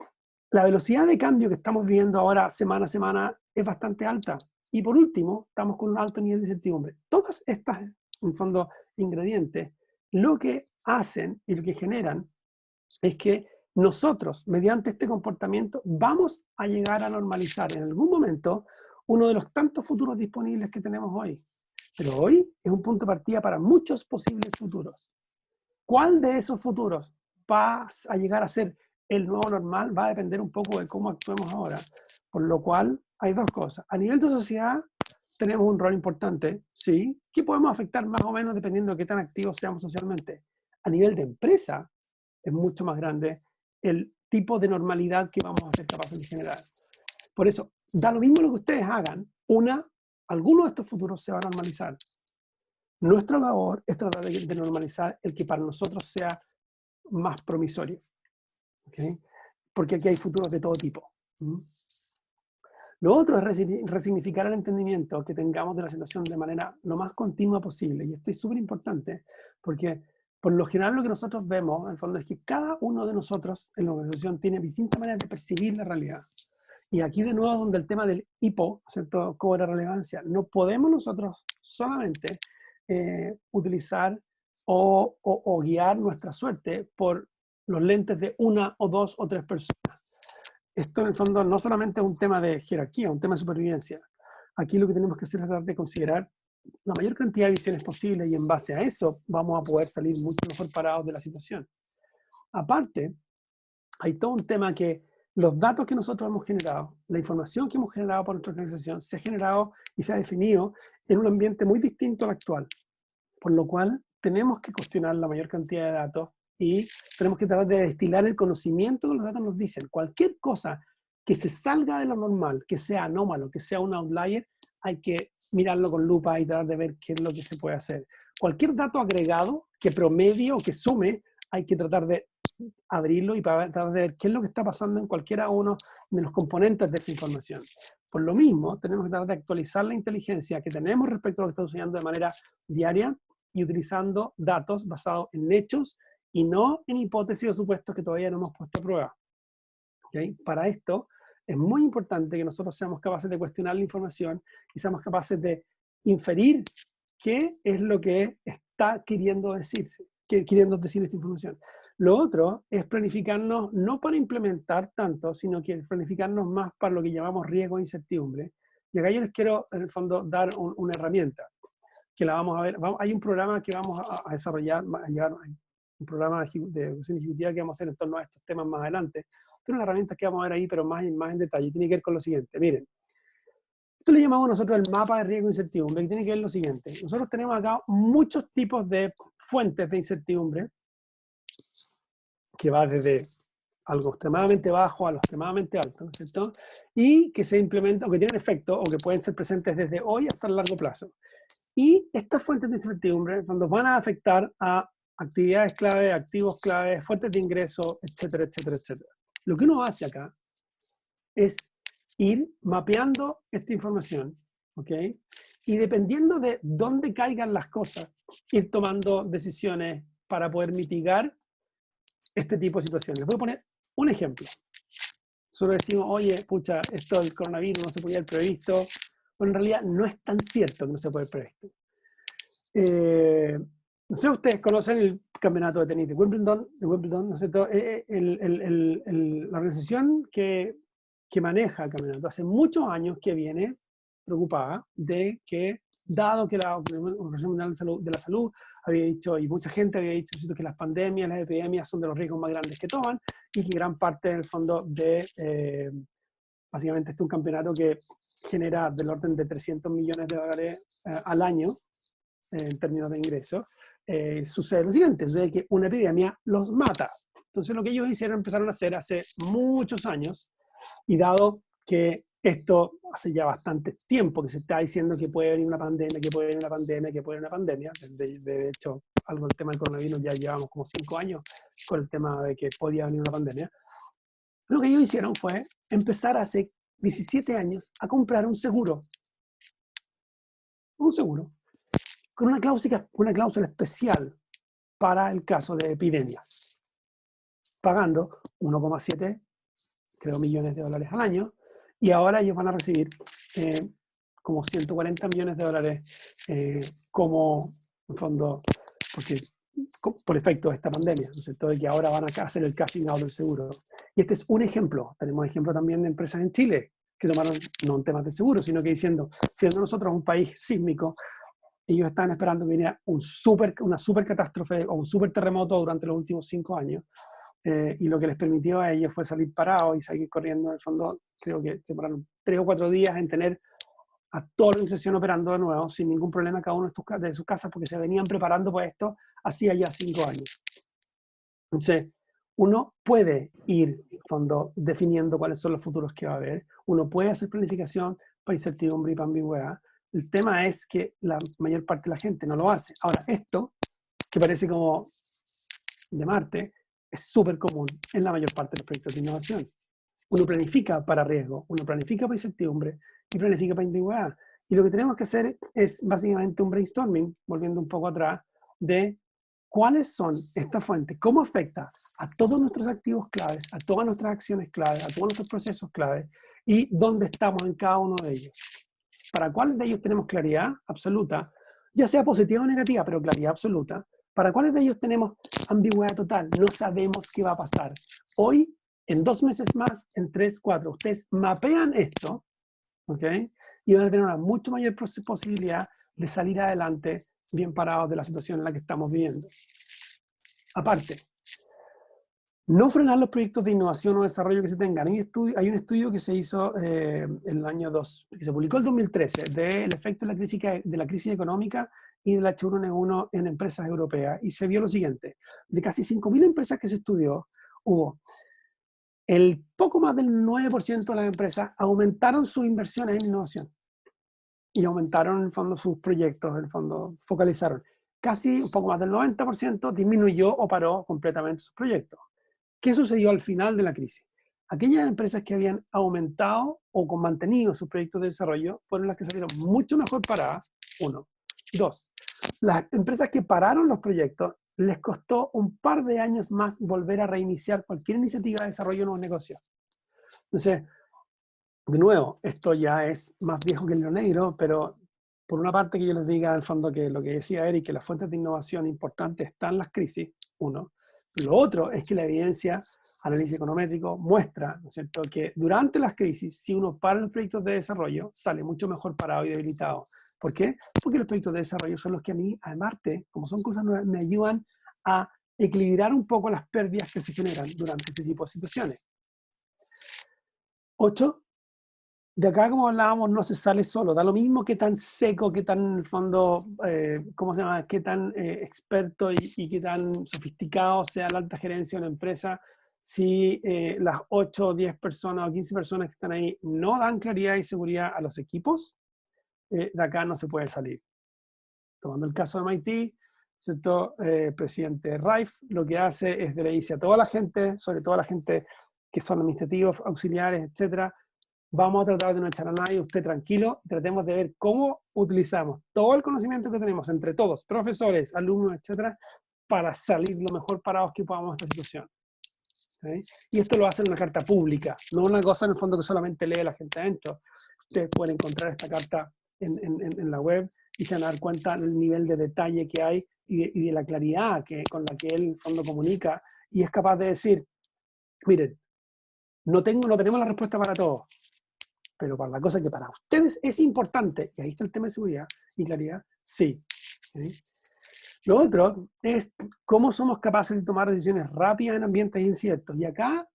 la velocidad de cambio que estamos viendo ahora semana a semana es bastante alta. Y por último, estamos con un alto nivel de incertidumbre. Todas estas, en fondo, ingredientes, lo que hacen y lo que generan es que nosotros, mediante este comportamiento, vamos a llegar a normalizar en algún momento uno de los tantos futuros disponibles que tenemos hoy. Pero hoy es un punto de partida para muchos posibles futuros. ¿Cuál de esos futuros va a llegar a ser el nuevo normal? Va a depender un poco de cómo actuemos ahora. Por lo cual, hay 2 cosas. A nivel de sociedad, tenemos un rol importante, sí, que podemos afectar más o menos dependiendo de qué tan activos seamos socialmente. A nivel de empresa, es mucho más grande el tipo de normalidad que vamos a ser capaces de generar. Por eso, da lo mismo lo que ustedes hagan, alguno de estos futuros se va a normalizar. Nuestra labor es tratar de normalizar el que para nosotros sea más promisorio. ¿Okay? Porque aquí hay futuros de todo tipo. Lo otro es resignificar el entendimiento que tengamos de la situación de manera lo más continua posible. Y esto es súper importante porque por lo general lo que nosotros vemos, en el fondo, es que cada uno de nosotros en la organización tiene distintas maneras de percibir la realidad. Y aquí de nuevo donde el tema del hipo, ¿cierto?, cobra relevancia. No podemos nosotros solamente utilizar o guiar nuestra suerte por los lentes de 1 o 2 o 3 personas. Esto en el fondo no solamente es un tema de jerarquía, un tema de supervivencia. Aquí lo que tenemos que hacer es tratar de considerar la mayor cantidad de visiones posibles y en base a eso vamos a poder salir mucho mejor parados de la situación. Aparte, hay todo un tema que los datos que nosotros hemos generado, la información que hemos generado por nuestra organización, se ha generado y se ha definido en un ambiente muy distinto al actual. Por lo cual, tenemos que cuestionar la mayor cantidad de datos y tenemos que tratar de destilar el conocimiento que los datos nos dicen. Cualquier cosa que se salga de lo normal, que sea anómalo, que sea un outlier, hay que mirarlo con lupa y tratar de ver qué es lo que se puede hacer. Cualquier dato agregado que promedie o que sume, hay que tratar de abrirlo y para tratar de ver qué es lo que está pasando en cualquiera uno de los componentes de esa información. Por lo mismo, tenemos que tratar de actualizar la inteligencia que tenemos respecto a lo que estamos enseñando de manera diaria y utilizando datos basados en hechos y no en hipótesis o supuestos que todavía no hemos puesto a prueba. ¿Okay? Para esto, es muy importante que nosotros seamos capaces de cuestionar la información y seamos capaces de inferir qué es lo que está queriendo decir esta información. Lo otro es planificarnos no para implementar tanto, sino que planificarnos más para lo que llamamos riesgo e incertidumbre. Y acá yo les quiero, en el fondo, dar una herramienta que la vamos a ver. Hay un programa que vamos a desarrollar, a llevar un programa de educación ejecutiva que vamos a hacer en torno a estos temas más adelante. Esto es una herramienta que vamos a ver ahí, pero más en detalle. Tiene que ver con lo siguiente. Miren, esto le llamamos nosotros el mapa de riesgo e incertidumbre, que tiene que ver lo siguiente. Nosotros tenemos acá muchos tipos de fuentes de incertidumbre, que va desde algo extremadamente bajo a lo extremadamente alto, ¿no es cierto? Y que se implementan, o que tienen efecto, o que pueden ser presentes desde hoy hasta el largo plazo. Y estas fuentes de incertidumbre, cuando van a afectar a actividades clave, activos clave, fuentes de ingreso, etcétera, etcétera, etcétera. Lo que uno hace acá es ir mapeando esta información, ¿ok? Y dependiendo de dónde caigan las cosas, ir tomando decisiones para poder mitigar este tipo de situaciones. Les voy a poner un ejemplo. Solo decimos, oye, pucha, esto del coronavirus no se podía haber previsto. Bueno, en realidad no es tan cierto que no se puede haber previsto. No sé, ustedes conocen el campeonato de tenis de Wimbledon, ¿no es cierto? La organización que maneja el campeonato hace muchos años que viene preocupada de que, dado que la Organización Mundial de la Salud había dicho, y mucha gente había dicho, que las pandemias, las epidemias son de los riesgos más grandes que toman, y que gran parte del fondo de, básicamente este es un campeonato que genera del orden de $300 millones al año, en términos de ingresos, sucede lo siguiente, sucede que una epidemia los mata. Entonces lo que ellos empezaron a hacer hace muchos años, y dado que esto hace ya bastante tiempo que se está diciendo que puede venir una pandemia, que puede venir una pandemia, que puede venir una pandemia, de hecho, algo del tema del coronavirus ya llevamos como 5 años con el tema de que podía venir una pandemia, lo que ellos hicieron fue empezar hace 17 años a comprar un seguro con una cláusula especial para el caso de epidemias, pagando 1,7 millones de dólares al año, y ahora ellos van a recibir como 140 millones de dólares como en fondo, porque, por efecto de esta pandemia, ¿no es cierto? De que ahora van a hacer el cashing out del seguro. Y este es un ejemplo. Tenemos ejemplo también de empresas en Chile que tomaron, no en temas de seguro, sino que diciendo, siendo nosotros un país sísmico, ellos estaban esperando que viniera una super catástrofe o un super terremoto durante los últimos 5 años. Y lo que les permitió a ellos fue salir parados y seguir corriendo. En el fondo, creo que se demoraron 3 o 4 días en tener a toda la organización operando de nuevo, sin ningún problema cada uno de sus casas, porque se venían preparando para esto hacía ya 5 años. Entonces, uno puede ir, en el fondo, definiendo cuáles son los futuros que va a haber. Uno puede hacer planificación para incertidumbre y para ambigüedad. El tema es que la mayor parte de la gente no lo hace. Ahora, esto, que parece como de Marte, es súper común en la mayor parte de los proyectos de innovación. Uno planifica para riesgo, uno planifica para incertidumbre y planifica para ambigüedad. Y lo que tenemos que hacer es básicamente un brainstorming, volviendo un poco atrás, de cuáles son estas fuentes, cómo afecta a todos nuestros activos claves, a todas nuestras acciones claves, a todos nuestros procesos claves, y dónde estamos en cada uno de ellos. Para cuáles de ellos tenemos claridad absoluta, ya sea positiva o negativa, pero claridad absoluta. Para cuáles de ellos tenemos ambigüedad total, no sabemos qué va a pasar. Hoy, en 2 meses más, en 3, 4, ustedes mapean esto, ¿ok? Y van a tener una mucho mayor posibilidad de salir adelante bien parados de la situación en la que estamos viviendo. Aparte, no frenar los proyectos de innovación o desarrollo que se tengan. Hay un estudio que se hizo en el año 2, que se publicó en 2013, del efecto de la crisis económica y del H1N1 en empresas europeas. Y se vio lo siguiente: de casi 5.000 empresas que se estudió, hubo el poco más del 9% de las empresas aumentaron sus inversiones en innovación. Y aumentaron, en el fondo, sus proyectos, en el fondo, focalizaron. Casi un poco más del 90% disminuyó o paró completamente sus proyectos. ¿Qué sucedió al final de la crisis? Aquellas empresas que habían aumentado o mantenido sus proyectos de desarrollo fueron las que salieron mucho mejor paradas, 1. 2. Las empresas que pararon los proyectos les costó un par de años más volver a reiniciar cualquier iniciativa de desarrollo de nuevos negocios. Entonces, de nuevo, esto ya es más viejo que el hilo negro, pero por una parte que yo les diga, en el fondo, que lo que decía Eric, que las fuentes de innovación importantes están en las crisis, 1. Lo otro es que la evidencia, análisis econométrico, muestra, ¿no es cierto?, que durante las crisis, si uno para los proyectos de desarrollo, sale mucho mejor parado y debilitado. ¿Por qué? Porque los proyectos de desarrollo son los que a mí, aparte, como son cosas nuevas, me ayudan a equilibrar un poco las pérdidas que se generan durante este tipo de situaciones. 8. De acá, como hablábamos, no se sale solo. Da lo mismo que tan seco, que tan, en el fondo, ¿cómo se llama? Qué tan experto y qué tan sofisticado sea la alta gerencia de una empresa. Si las 8 o 10 personas o 15 personas que están ahí no dan claridad y seguridad a los equipos, de acá no se puede salir. Tomando el caso de MIT, ¿cierto? Presidente Rife lo que hace es le dice a toda la gente, sobre todo a la gente que son administrativos, auxiliares, etcétera, vamos a tratar de no echar a nadie, usted tranquilo, tratemos de ver cómo utilizamos todo el conocimiento que tenemos entre todos, profesores, alumnos, etcétera, para salir lo mejor parados que podamos de esta situación. ¿Okay? Y esto lo hace en una carta pública, no una cosa en el fondo que solamente lee la gente adentro. Ustedes pueden encontrar esta carta en la web y se van a dar cuenta del nivel de detalle que hay y de la claridad con la que él en el fondo comunica y es capaz de decir, miren, no tenemos la respuesta para todo, pero para la cosa que para ustedes es importante, y ahí está el tema de seguridad y claridad, sí. ¿Sí? Lo otro es cómo somos capaces de tomar decisiones rápidas en ambientes inciertos. Y acá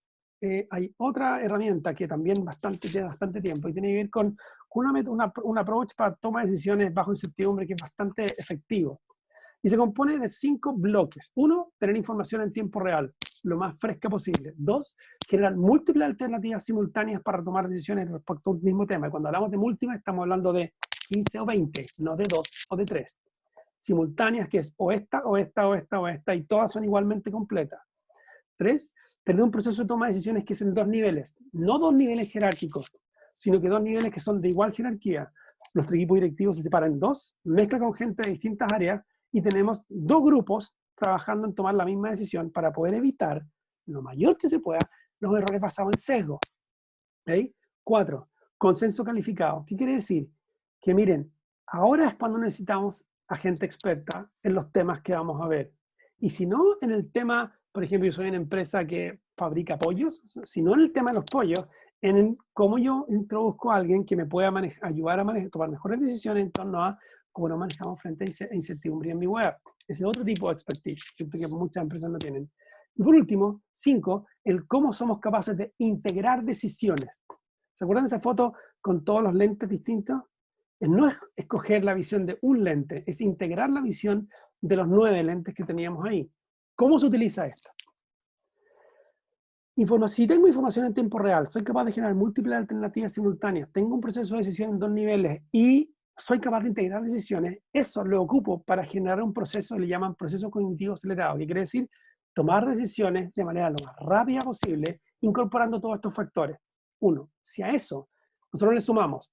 hay otra herramienta que también tiene bastante tiempo y tiene que ver con un approach para toma de decisiones bajo incertidumbre que es bastante efectivo. Y se compone de 5 bloques. 1, tener información en tiempo real, lo más fresca posible. 2, generar múltiples alternativas simultáneas para tomar decisiones respecto a un mismo tema. Y cuando hablamos de múltiples, estamos hablando de 15 o 20, no de 2 o de 3. Simultáneas, que es o esta, o esta, o esta, o esta, y todas son igualmente completas. 3, tener un proceso de toma de decisiones que es en 2 niveles. No 2 niveles jerárquicos, sino que 2 niveles que son de igual jerarquía. Nuestro equipo directivo se separa en 2, mezcla con gente de distintas áreas, y tenemos 2 grupos trabajando en tomar la misma decisión para poder evitar, lo mayor que se pueda, los errores basados en sesgo. ¿Okay? 4, consenso calificado. ¿Qué quiere decir? Que miren, ahora es cuando necesitamos a gente experta en los temas que vamos a ver. Y si no en el tema, por ejemplo, yo soy una empresa que fabrica pollos, si no en el tema de los pollos, en cómo yo introduzco a alguien que me pueda ayudar a tomar mejores decisiones en torno a cómo nos manejamos frente a incertidumbre en mi web. Ese otro tipo de expertise, ¿cierto? Que muchas empresas no tienen. Y por último, 5, el cómo somos capaces de integrar decisiones. ¿Se acuerdan de esa foto con todos los lentes distintos? No es escoger la visión de un lente, es integrar la visión de los 9 lentes que teníamos ahí. ¿Cómo se utiliza esto? Si tengo información en tiempo real, soy capaz de generar múltiples alternativas simultáneas, tengo un proceso de decisión en 2 niveles y soy capaz de integrar decisiones, eso lo ocupo para generar un proceso que le llaman proceso cognitivo acelerado, que quiere decir tomar decisiones de manera lo más rápida posible, incorporando todos estos factores. 1, si a eso nosotros le sumamos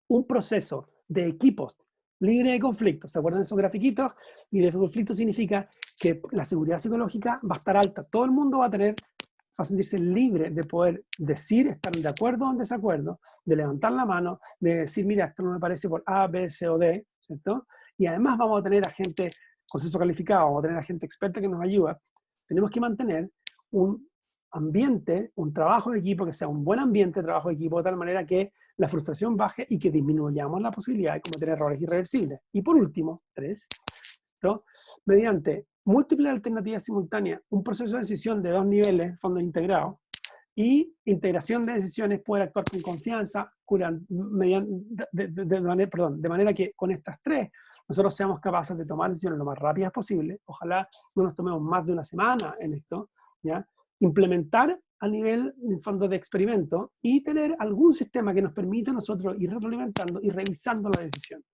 un proceso de equipos libre de conflictos, ¿se acuerdan de esos grafiquitos? Libre de conflictos significa que la seguridad psicológica va a estar alta, todo el mundo va a sentirse libre de poder decir, estar de acuerdo o en desacuerdo, de levantar la mano, de decir, mira, esto no me parece por A, B, C o D, ¿cierto? Y además vamos a tener a gente, consenso calificado, vamos a tener a gente experta que nos ayuda. Tenemos que mantener un ambiente, un trabajo de equipo que sea un buen ambiente de trabajo de equipo, de tal manera que la frustración baje y que disminuyamos la posibilidad de cometer errores irreversibles. Y por último, 3, ¿no? Mediante múltiples alternativas simultáneas, un proceso de decisión de 2 niveles, fondo integrado, y integración de decisiones, poder actuar con confianza, de manera que con estas 3 nosotros seamos capaces de tomar decisiones lo más rápidas posible, ojalá no nos tomemos más de una semana en esto, ¿ya? Implementar a nivel en fondo de experimento y tener algún sistema que nos permita a nosotros ir retroalimentando y revisando la decisión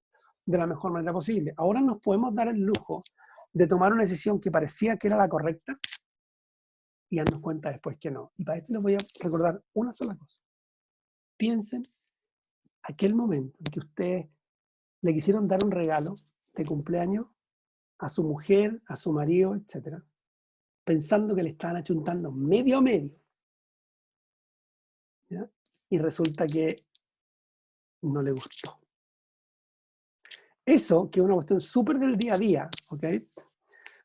de la mejor manera posible. Ahora nos podemos dar el lujo de tomar una decisión que parecía que era la correcta y darnos cuenta después que no. Y para esto les voy a recordar una sola cosa. Piensen aquel momento en que ustedes le quisieron dar un regalo de cumpleaños a su mujer, a su marido, etc., pensando que le estaban achuntando medio a medio. ¿Ya? Y resulta que no le gustó. Eso, que es una cuestión súper del día a día, ¿ok?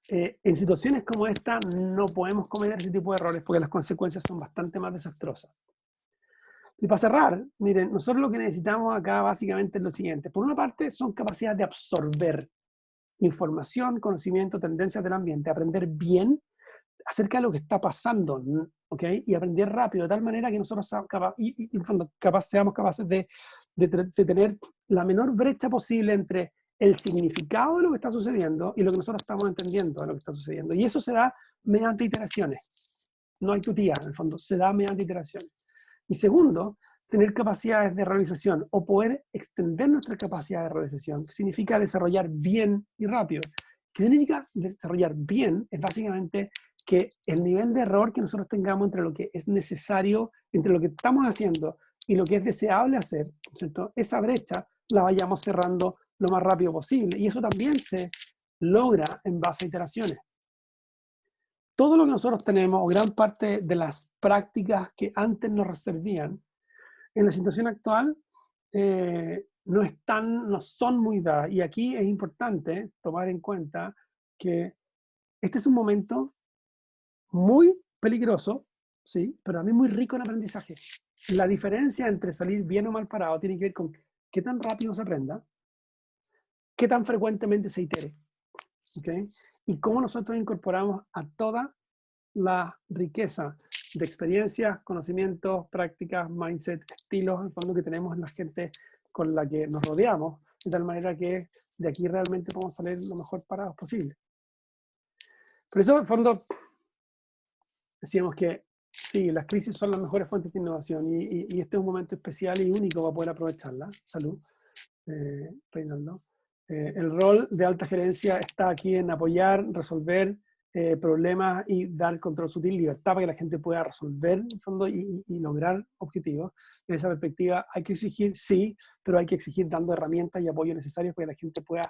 en situaciones como esta no podemos cometer ese tipo de errores porque las consecuencias son bastante más desastrosas. Y para cerrar, miren, nosotros lo que necesitamos acá básicamente es lo siguiente. Por una parte, son capacidades de absorber información, conocimiento, tendencias del ambiente, aprender bien acerca de lo que está pasando, ¿ok? Y aprender rápido, de tal manera que nosotros seamos capaces de tener la menor brecha posible entre el significado de lo que está sucediendo y lo que nosotros estamos entendiendo de lo que está sucediendo. Y eso se da mediante iteraciones. No hay tutía, en el fondo, se da mediante iteraciones. Y segundo, tener capacidades de realización o poder extender nuestra capacidad de realización, que significa desarrollar bien y rápido. ¿Qué significa desarrollar bien? Es básicamente que el nivel de error que nosotros tengamos entre lo que es necesario, entre lo que estamos haciendo y lo que es deseable hacer, ¿cierto? Esa brecha la vayamos cerrando lo más rápido posible. Y eso también se logra en base a iteraciones. Todo lo que nosotros tenemos, o gran parte de las prácticas que antes nos reservían, en la situación actual no son muy dadas. Y aquí es importante tomar en cuenta que este es un momento muy peligroso, ¿sí? Pero también muy rico en aprendizaje. La diferencia entre salir bien o mal parado tiene que ver con qué tan rápido se aprenda, qué tan frecuentemente se itere, ¿okay? Y cómo nosotros incorporamos a toda la riqueza de experiencias, conocimientos, prácticas, mindset, estilos, en el fondo que tenemos en la gente con la que nos rodeamos, de tal manera que de aquí realmente podemos salir lo mejor parados posible. Por eso, en el fondo, decíamos que sí, las crisis son las mejores fuentes de innovación y este es un momento especial y único para poder aprovecharla. Salud, Reinaldo. El rol de alta gerencia está aquí en apoyar, resolver problemas y dar control sutil, libertad para que la gente pueda resolver en el fondo y lograr objetivos. En esa perspectiva hay que exigir, sí, pero hay que exigir dando herramientas y apoyo necesarios para que la gente pueda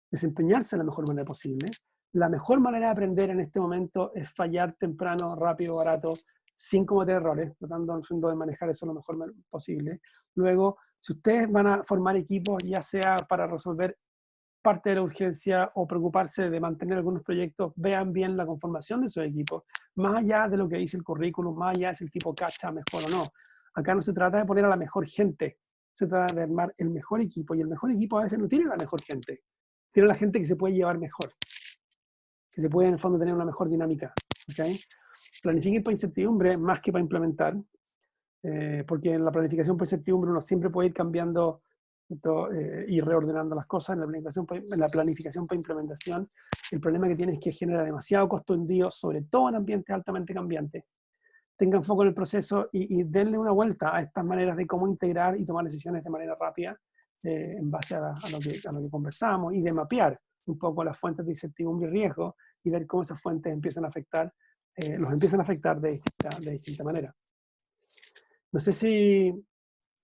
desempeñarse de la mejor manera posible. La mejor manera de aprender en este momento es fallar temprano, rápido, barato, sin cometer errores, tratando de manejar eso lo mejor posible. Luego, si ustedes van a formar equipos, ya sea para resolver parte de la urgencia o preocuparse de mantener algunos proyectos, vean bien la conformación de esos equipos, más allá de lo que dice el currículum, más allá de si el tipo cacha mejor o no. Acá no se trata de poner a la mejor gente, se trata de armar el mejor equipo, y el mejor equipo a veces no tiene la mejor gente, tiene la gente que se puede llevar mejor, que se puede en el fondo tener una mejor dinámica. ¿Okay? Planifiquen para incertidumbre más que para implementar, porque en la planificación por incertidumbre uno siempre puede ir cambiando y reordenando las cosas. En la planificación para implementación, el problema que tiene es que genera demasiado costo hundido, sobre todo en ambientes altamente cambiantes. Tengan foco en el proceso y denle una vuelta a estas maneras de cómo integrar y tomar decisiones de manera rápida en base a lo que conversamos, y de mapear un poco las fuentes de incertidumbre y riesgo y ver cómo esas fuentes empiezan a afectar, los empiezan a afectar de distinta manera. No sé si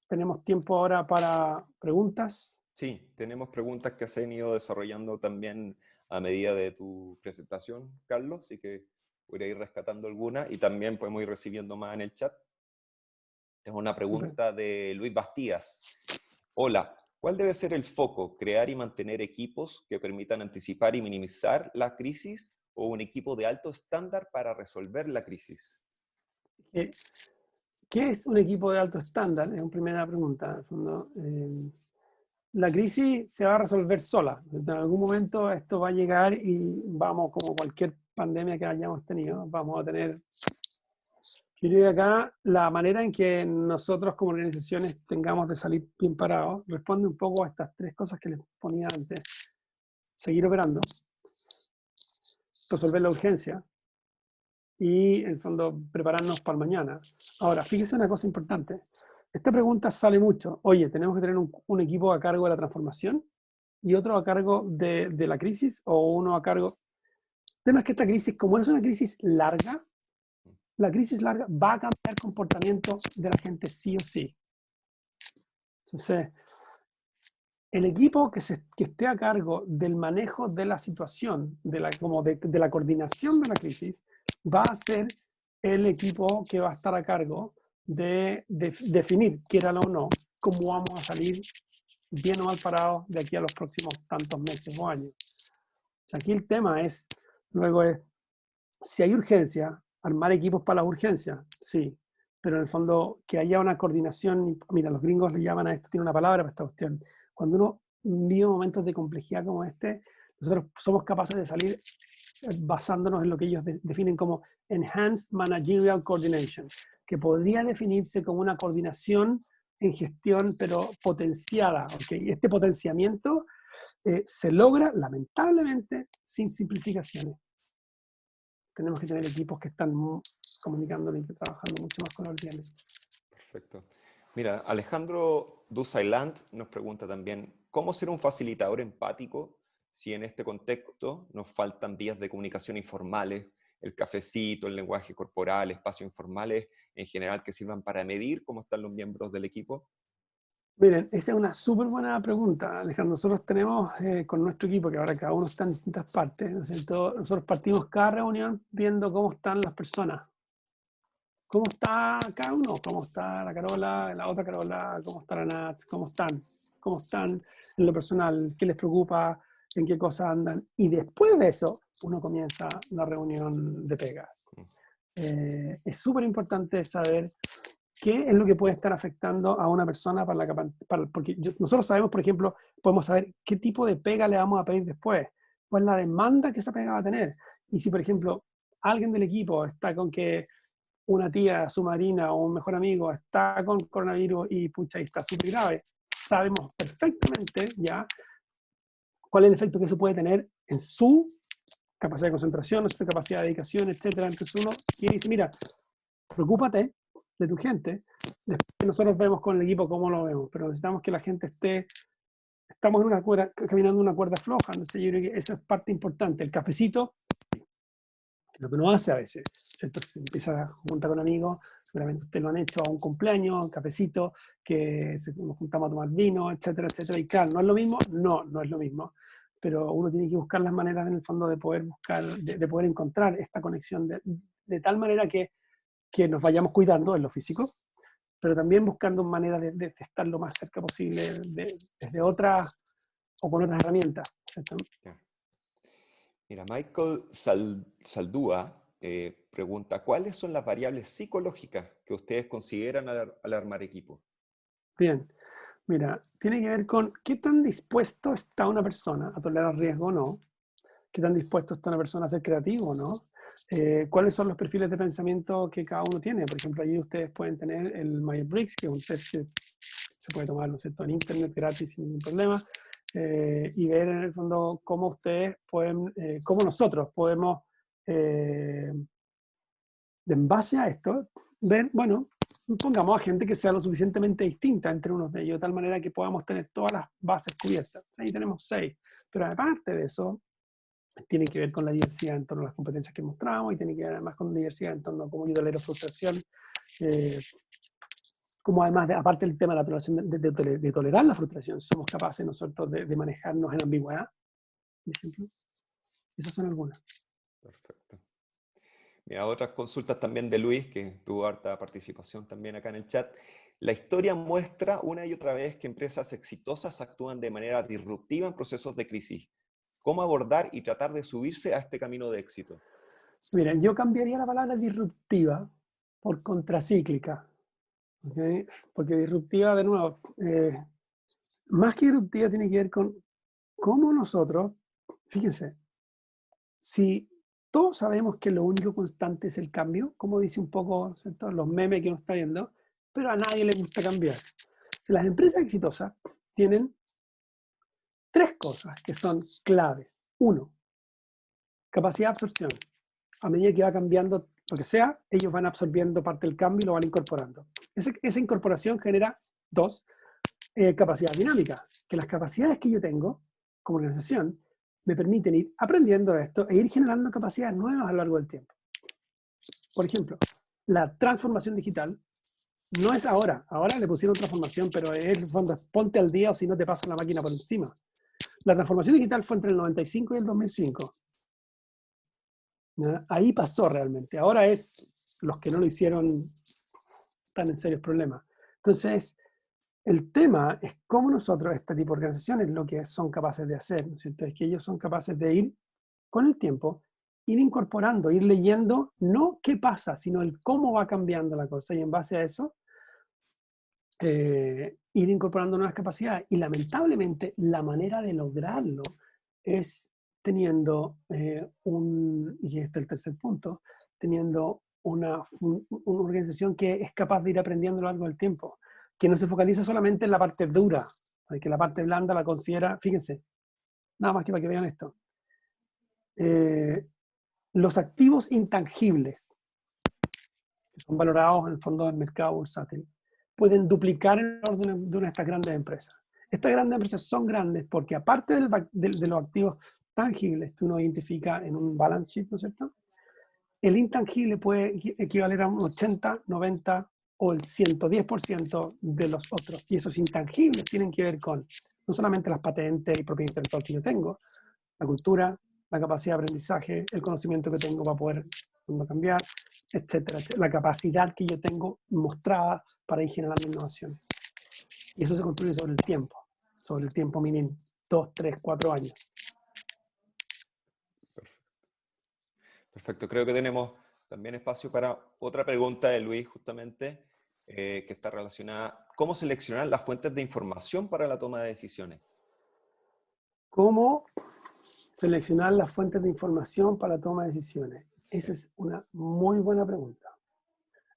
tenemos tiempo ahora para preguntas.
Sí, tenemos preguntas que se han ido desarrollando también a medida de tu presentación, Carlos, así que voy a ir rescatando algunas y también podemos ir recibiendo más en el chat. Tengo una pregunta de Luis Bastías. Hola, ¿cuál debe ser el foco? ¿Crear y mantener equipos que permitan anticipar y minimizar la crisis o un equipo de alto estándar para resolver la crisis?
¿Qué es un equipo de alto estándar? Es una primera pregunta. La crisis se va a resolver sola. En algún momento esto va a llegar y vamos, como cualquier pandemia que hayamos tenido, vamos a tener... Yo creo que acá la manera en que nosotros como organizaciones tengamos de salir bien parados responde un poco a estas tres cosas que les ponía antes. Seguir operando, resolver la urgencia y, en el fondo, prepararnos para el mañana. Ahora, fíjese una cosa importante. Esta pregunta sale mucho. Oye, ¿tenemos que tener un equipo a cargo de la transformación y otro a cargo de la crisis, o uno a cargo? El tema es que esta crisis, como es una crisis larga, la crisis larga va a cambiar el comportamiento de la gente sí o sí. Entonces, el equipo que esté a cargo del manejo de la situación, de la coordinación de la crisis, va a ser el equipo que va a estar a cargo de definir, quiera o no, cómo vamos a salir bien o mal parados de aquí a los próximos tantos meses o años. sea, aquí el tema es, luego es, si hay urgencia, armar equipos para las urgencias, sí, pero en el fondo que haya una coordinación, mira, los gringos le llaman a esto, tiene una palabra para esta cuestión, cuando uno vive momentos de complejidad como este, nosotros somos capaces de salir basándonos en lo que ellos definen como Enhanced Managerial Coordination, que podría definirse como una coordinación en gestión, pero potenciada. ¿Okay? Este potenciamiento se logra, lamentablemente, sin simplificaciones. Tenemos que tener equipos que están comunicando y trabajando mucho más colaborativamente.
Perfecto. Mira, Alejandro Dusailand nos pregunta también, ¿cómo ser un facilitador empático si en este contexto nos faltan vías de comunicación informales, el cafecito, el lenguaje corporal, espacios informales en general que sirvan para medir cómo están los miembros del equipo?
Miren, esa es una súper buena pregunta, Alejandro. Nosotros tenemos con nuestro equipo, que ahora cada uno está en distintas partes, ¿no es cierto? Nosotros partimos cada reunión viendo cómo están las personas. ¿Cómo está cada uno? ¿Cómo está la Carola, la otra Carola? ¿Cómo está la Nats? ¿Cómo están? ¿Cómo están en lo personal? ¿Qué les preocupa? ¿En qué cosas andan? Y después de eso, uno comienza la reunión de pega. Es súper importante saber qué es lo que puede estar afectando a una persona porque nosotros sabemos, por ejemplo, podemos saber qué tipo de pega le vamos a pedir después, cuál es la demanda que esa pega va a tener. Y si, por ejemplo, alguien del equipo está con que una tía, su madrina o un mejor amigo está con coronavirus y pucha, y está súper grave, sabemos perfectamente ya cuál es el efecto que eso puede tener en su capacidad de concentración, su capacidad de dedicación, etc. Entonces uno dice, mira, preocúpate de tu gente, después nosotros vemos con el equipo cómo lo vemos, pero necesitamos que la gente estamos en una cuerda, caminando en una cuerda floja, entonces yo creo que eso es parte importante. El cafecito, lo que uno hace a veces, ¿cierto? Se empieza a juntar con amigos, seguramente ustedes lo han hecho a un cumpleaños, un cafecito, que nos juntamos a tomar vino, etcétera, etcétera, y claro, ¿no es lo mismo? No, no es lo mismo, pero uno tiene que buscar las maneras en el fondo de poder buscar, de poder encontrar esta conexión de tal manera que nos vayamos cuidando en lo físico, pero también buscando maneras de estar lo más cerca posible desde otras o con otras herramientas, ¿cierto?
Mira, Michael Saldúa pregunta, ¿cuáles son las variables psicológicas que ustedes consideran al armar equipo?
Bien, mira, tiene que ver con qué tan dispuesto está una persona a tolerar riesgo o no, qué tan dispuesto está una persona a ser creativo o no, cuáles son los perfiles de pensamiento que cada uno tiene. Por ejemplo, allí ustedes pueden tener el Myers-Briggs, que es un test que se puede tomar, ¿no es cierto?, en internet gratis sin ningún problema, y ver en el fondo cómo ustedes pueden, cómo nosotros podemos, en base a esto, ver, bueno, pongamos a gente que sea lo suficientemente distinta entre unos de ellos, de tal manera que podamos tener todas las bases cubiertas. Ahí tenemos 6, pero aparte de eso, tiene que ver con la diversidad en torno a las competencias que mostramos y tiene que ver además con diversidad en torno a cómo yo tolero frustración, como además, aparte del tema de la toleración, de tolerar la frustración, somos capaces nosotros de manejarnos en ambigüedad, por ejemplo. Esas son algunas.
Perfecto. Mira, otras consultas también de Luis, que tuvo harta participación también acá en el chat. La historia muestra una y otra vez que empresas exitosas actúan de manera disruptiva en procesos de crisis. ¿Cómo abordar y tratar de subirse a este camino de éxito?
Miren, yo cambiaría la palabra disruptiva por contracíclica. ¿Okay? Porque disruptiva, de nuevo, más que disruptiva tiene que ver con cómo nosotros, fíjense, si todos sabemos que lo único constante es el cambio, como dice un poco, ¿cierto?, los memes que uno está viendo, pero a nadie le gusta cambiar. Si las empresas exitosas tienen 3 cosas que son claves. 1, capacidad de absorción. A medida que va cambiando lo que sea, ellos van absorbiendo parte del cambio y lo van incorporando. Esa incorporación genera 2, capacidad dinámica, que las capacidades que yo tengo como organización me permiten ir aprendiendo esto e ir generando capacidades nuevas a lo largo del tiempo. Por ejemplo, la transformación digital no es ahora le pusieron transformación, pero es el fondo, ponte al día o si no te pasa la máquina por encima. La transformación digital fue entre el 95 y el 2005. ¿Ya? Ahí pasó realmente. Ahora es los que no lo hicieron están en serios problemas. Entonces, el tema es cómo nosotros, este tipo de organizaciones, lo que son capaces de hacer, ¿no es cierto? Es que ellos son capaces de ir con el tiempo, ir incorporando, ir leyendo, no qué pasa, sino el cómo va cambiando la cosa, y en base a eso, ir incorporando nuevas capacidades. Y lamentablemente, la manera de lograrlo es teniendo y este es el tercer punto, teniendo una organización que es capaz de ir aprendiendo a lo largo del tiempo, que no se focaliza solamente en la parte dura, que la parte blanda la considera, fíjense, nada más que para que vean esto. Los activos intangibles, que son valorados en el fondo del mercado bursátil, pueden duplicar el valor de una de estas grandes empresas. Estas grandes empresas son grandes porque aparte de los activos tangibles que uno identifica en un balance sheet, ¿no es cierto? El intangible puede equivaler a un 80, 90 o el 110% de los otros. Y esos intangibles tienen que ver con no solamente las patentes y propiedad intelectual que yo tengo, la cultura, la capacidad de aprendizaje, el conocimiento que tengo para poder cambiar, etcétera, etcétera. La capacidad que yo tengo mostrada para ir generando innovaciones. Y eso se construye sobre el tiempo mínimo, 2, 3, 4 años.
Perfecto. Creo que tenemos también espacio para otra pregunta de Luis, justamente, que está relacionada. ¿Cómo seleccionar las fuentes de información para la toma de decisiones?
¿Cómo seleccionar las fuentes de información para la toma de decisiones? Sí. Esa es una muy buena pregunta.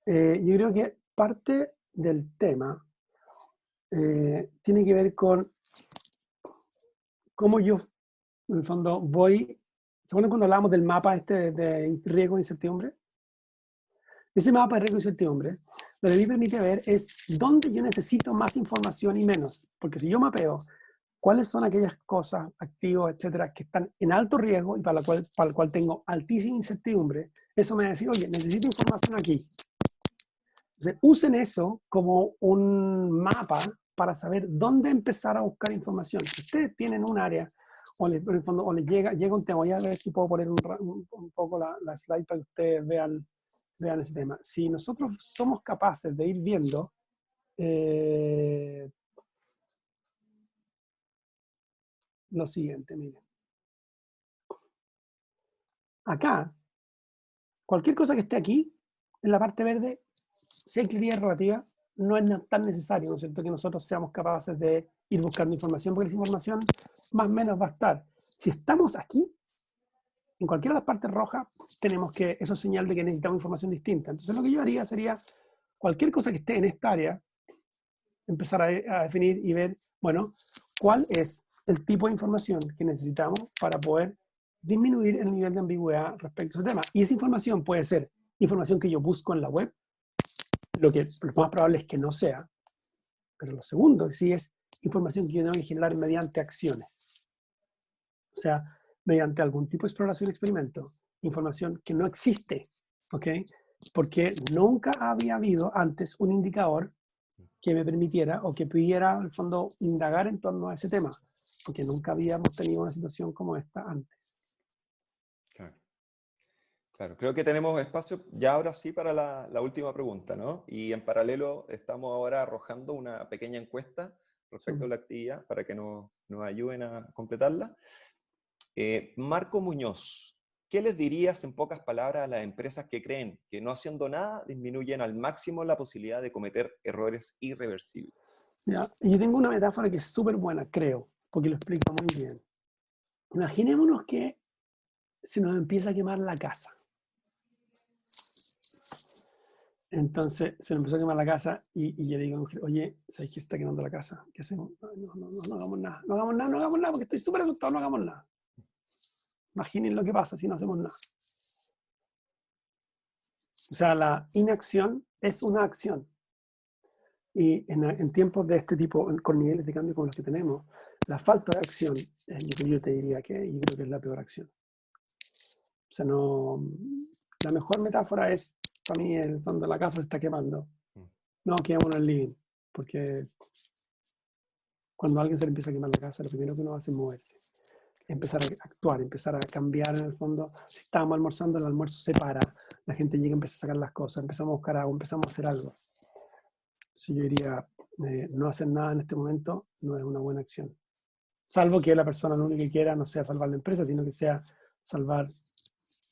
Yo creo que parte del tema tiene que ver con cómo yo, en el fondo, voy... ¿Se acuerdan cuando hablábamos del mapa de riesgo e incertidumbre? Ese mapa de riesgo e incertidumbre, lo que me permite ver es dónde yo necesito más información y menos. Porque si yo mapeo cuáles son aquellas cosas, activos, etcétera, que están en alto riesgo y para el cual tengo altísima incertidumbre, eso me va a decir, oye, necesito información aquí. Entonces, usen eso como un mapa para saber dónde empezar a buscar información. Si ustedes tienen un área o les llega un tema, voy a ver si puedo poner un poco la slide para que ustedes vean ese tema. Si nosotros somos capaces de ir viendo lo siguiente, miren. Acá, cualquier cosa que esté aquí, en la parte verde, si hay claridad relativa, no es tan necesario, ¿no es cierto?, que nosotros seamos capaces de ir buscando información, porque esa información más o menos va a estar. Si estamos aquí, en cualquiera de las partes rojas, tenemos que, eso es señal de que necesitamos información distinta. Entonces lo que yo haría sería, cualquier cosa que esté en esta área, empezar a definir y ver, bueno, cuál es el tipo de información que necesitamos para poder disminuir el nivel de ambigüedad respecto a ese tema. Y esa información puede ser información que yo busco en la web, lo más probable es que no sea, pero lo segundo sí es información que yo tengo que generar mediante acciones. O sea, mediante algún tipo de exploración, experimento, información que no existe, ¿ok? Porque nunca había habido antes un indicador que me permitiera o que pudiera, al fondo, indagar en torno a ese tema, porque nunca habíamos tenido una situación como esta antes.
Claro, creo que tenemos espacio ya ahora sí para la última pregunta, ¿no? Y en paralelo estamos ahora arrojando una pequeña encuesta respecto a la actividad para que nos ayuden a completarla. Marco Muñoz, ¿qué les dirías en pocas palabras a las empresas que creen que no haciendo nada disminuyen al máximo la posibilidad de cometer errores irreversibles?
Ya, yo tengo una metáfora que es súper buena, creo, porque lo explica muy bien. Imaginémonos que se nos empieza a quemar la casa. Entonces se nos empezó a quemar la casa y yo digo, oye, ¿sabes que se está quemando la casa? ¿Qué hacemos? No hagamos nada, no hagamos nada, porque estoy súper asustado, no hagamos nada. Imaginen lo que pasa si no hacemos nada. O sea, la inacción es una acción. Y en tiempos de este tipo, con niveles de cambio como los que tenemos, la falta de acción, yo te diría que yo creo que es la peor acción. O sea, la mejor metáfora es, para mí, cuando la casa se está quemando. No, quedémonos en el living. Porque cuando a alguien se le empieza a quemar la casa, lo primero que uno hace es moverse. Empezar a actuar, empezar a cambiar en el fondo. Si estábamos almorzando, el almuerzo se para, la gente llega y empieza a sacar las cosas, empezamos a buscar algo, empezamos a hacer algo. Si yo diría, no hacer nada en este momento no es una buena acción. Salvo que la persona lo único que quiera no sea salvar la empresa, sino que sea salvar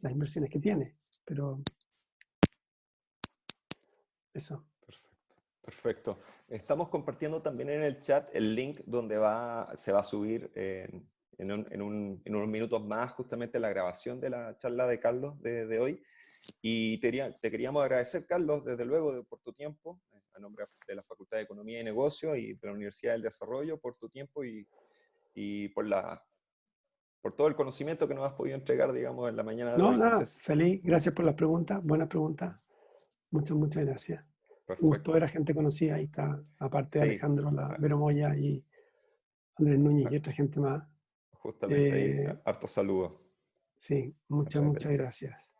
las inversiones que tiene. Pero eso.
Perfecto. Estamos compartiendo también en el chat el link donde se va a subir en unos minutos más justamente la grabación de la charla de Carlos de hoy. Y te queríamos agradecer, Carlos, desde luego por tu tiempo, a nombre de la Facultad de Economía y Negocios y de la Universidad del Desarrollo, por tu tiempo y por todo el conocimiento que nos has podido entregar, digamos, en la mañana de hoy.
Nada,
Entonces,
feliz. Gracias por las preguntas. Buenas preguntas. Muchas gracias.
perfecto.
Gusto ver a gente conocida. Ahí está, aparte de
Sí.
Alejandro, Vero Moya y Andrés Núñez y otra gente más.
Justamente ahí, harto saludos.
Sí, muchas gracias.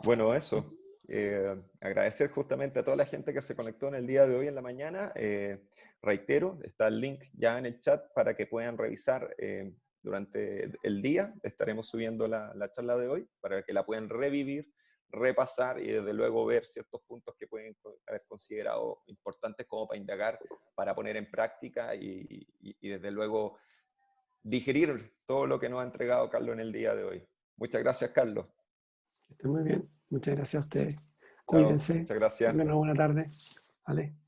Bueno, eso. Agradecer justamente a toda la gente que se conectó en el día de hoy en la mañana. Reitero, está el link ya en el chat para que puedan revisar durante el día. Estaremos subiendo la charla de hoy para que la puedan revivir, repasar y desde luego ver ciertos puntos que pueden haber considerado importantes como para indagar, para poner en práctica y desde luego digerir todo lo que nos ha entregado Carlos en el día de hoy. Muchas gracias, Carlos.
Que estén muy bien. Muchas gracias a ustedes.
Chao,
Cuídense.
muchas gracias.
Tengan una buena tarde. Vale.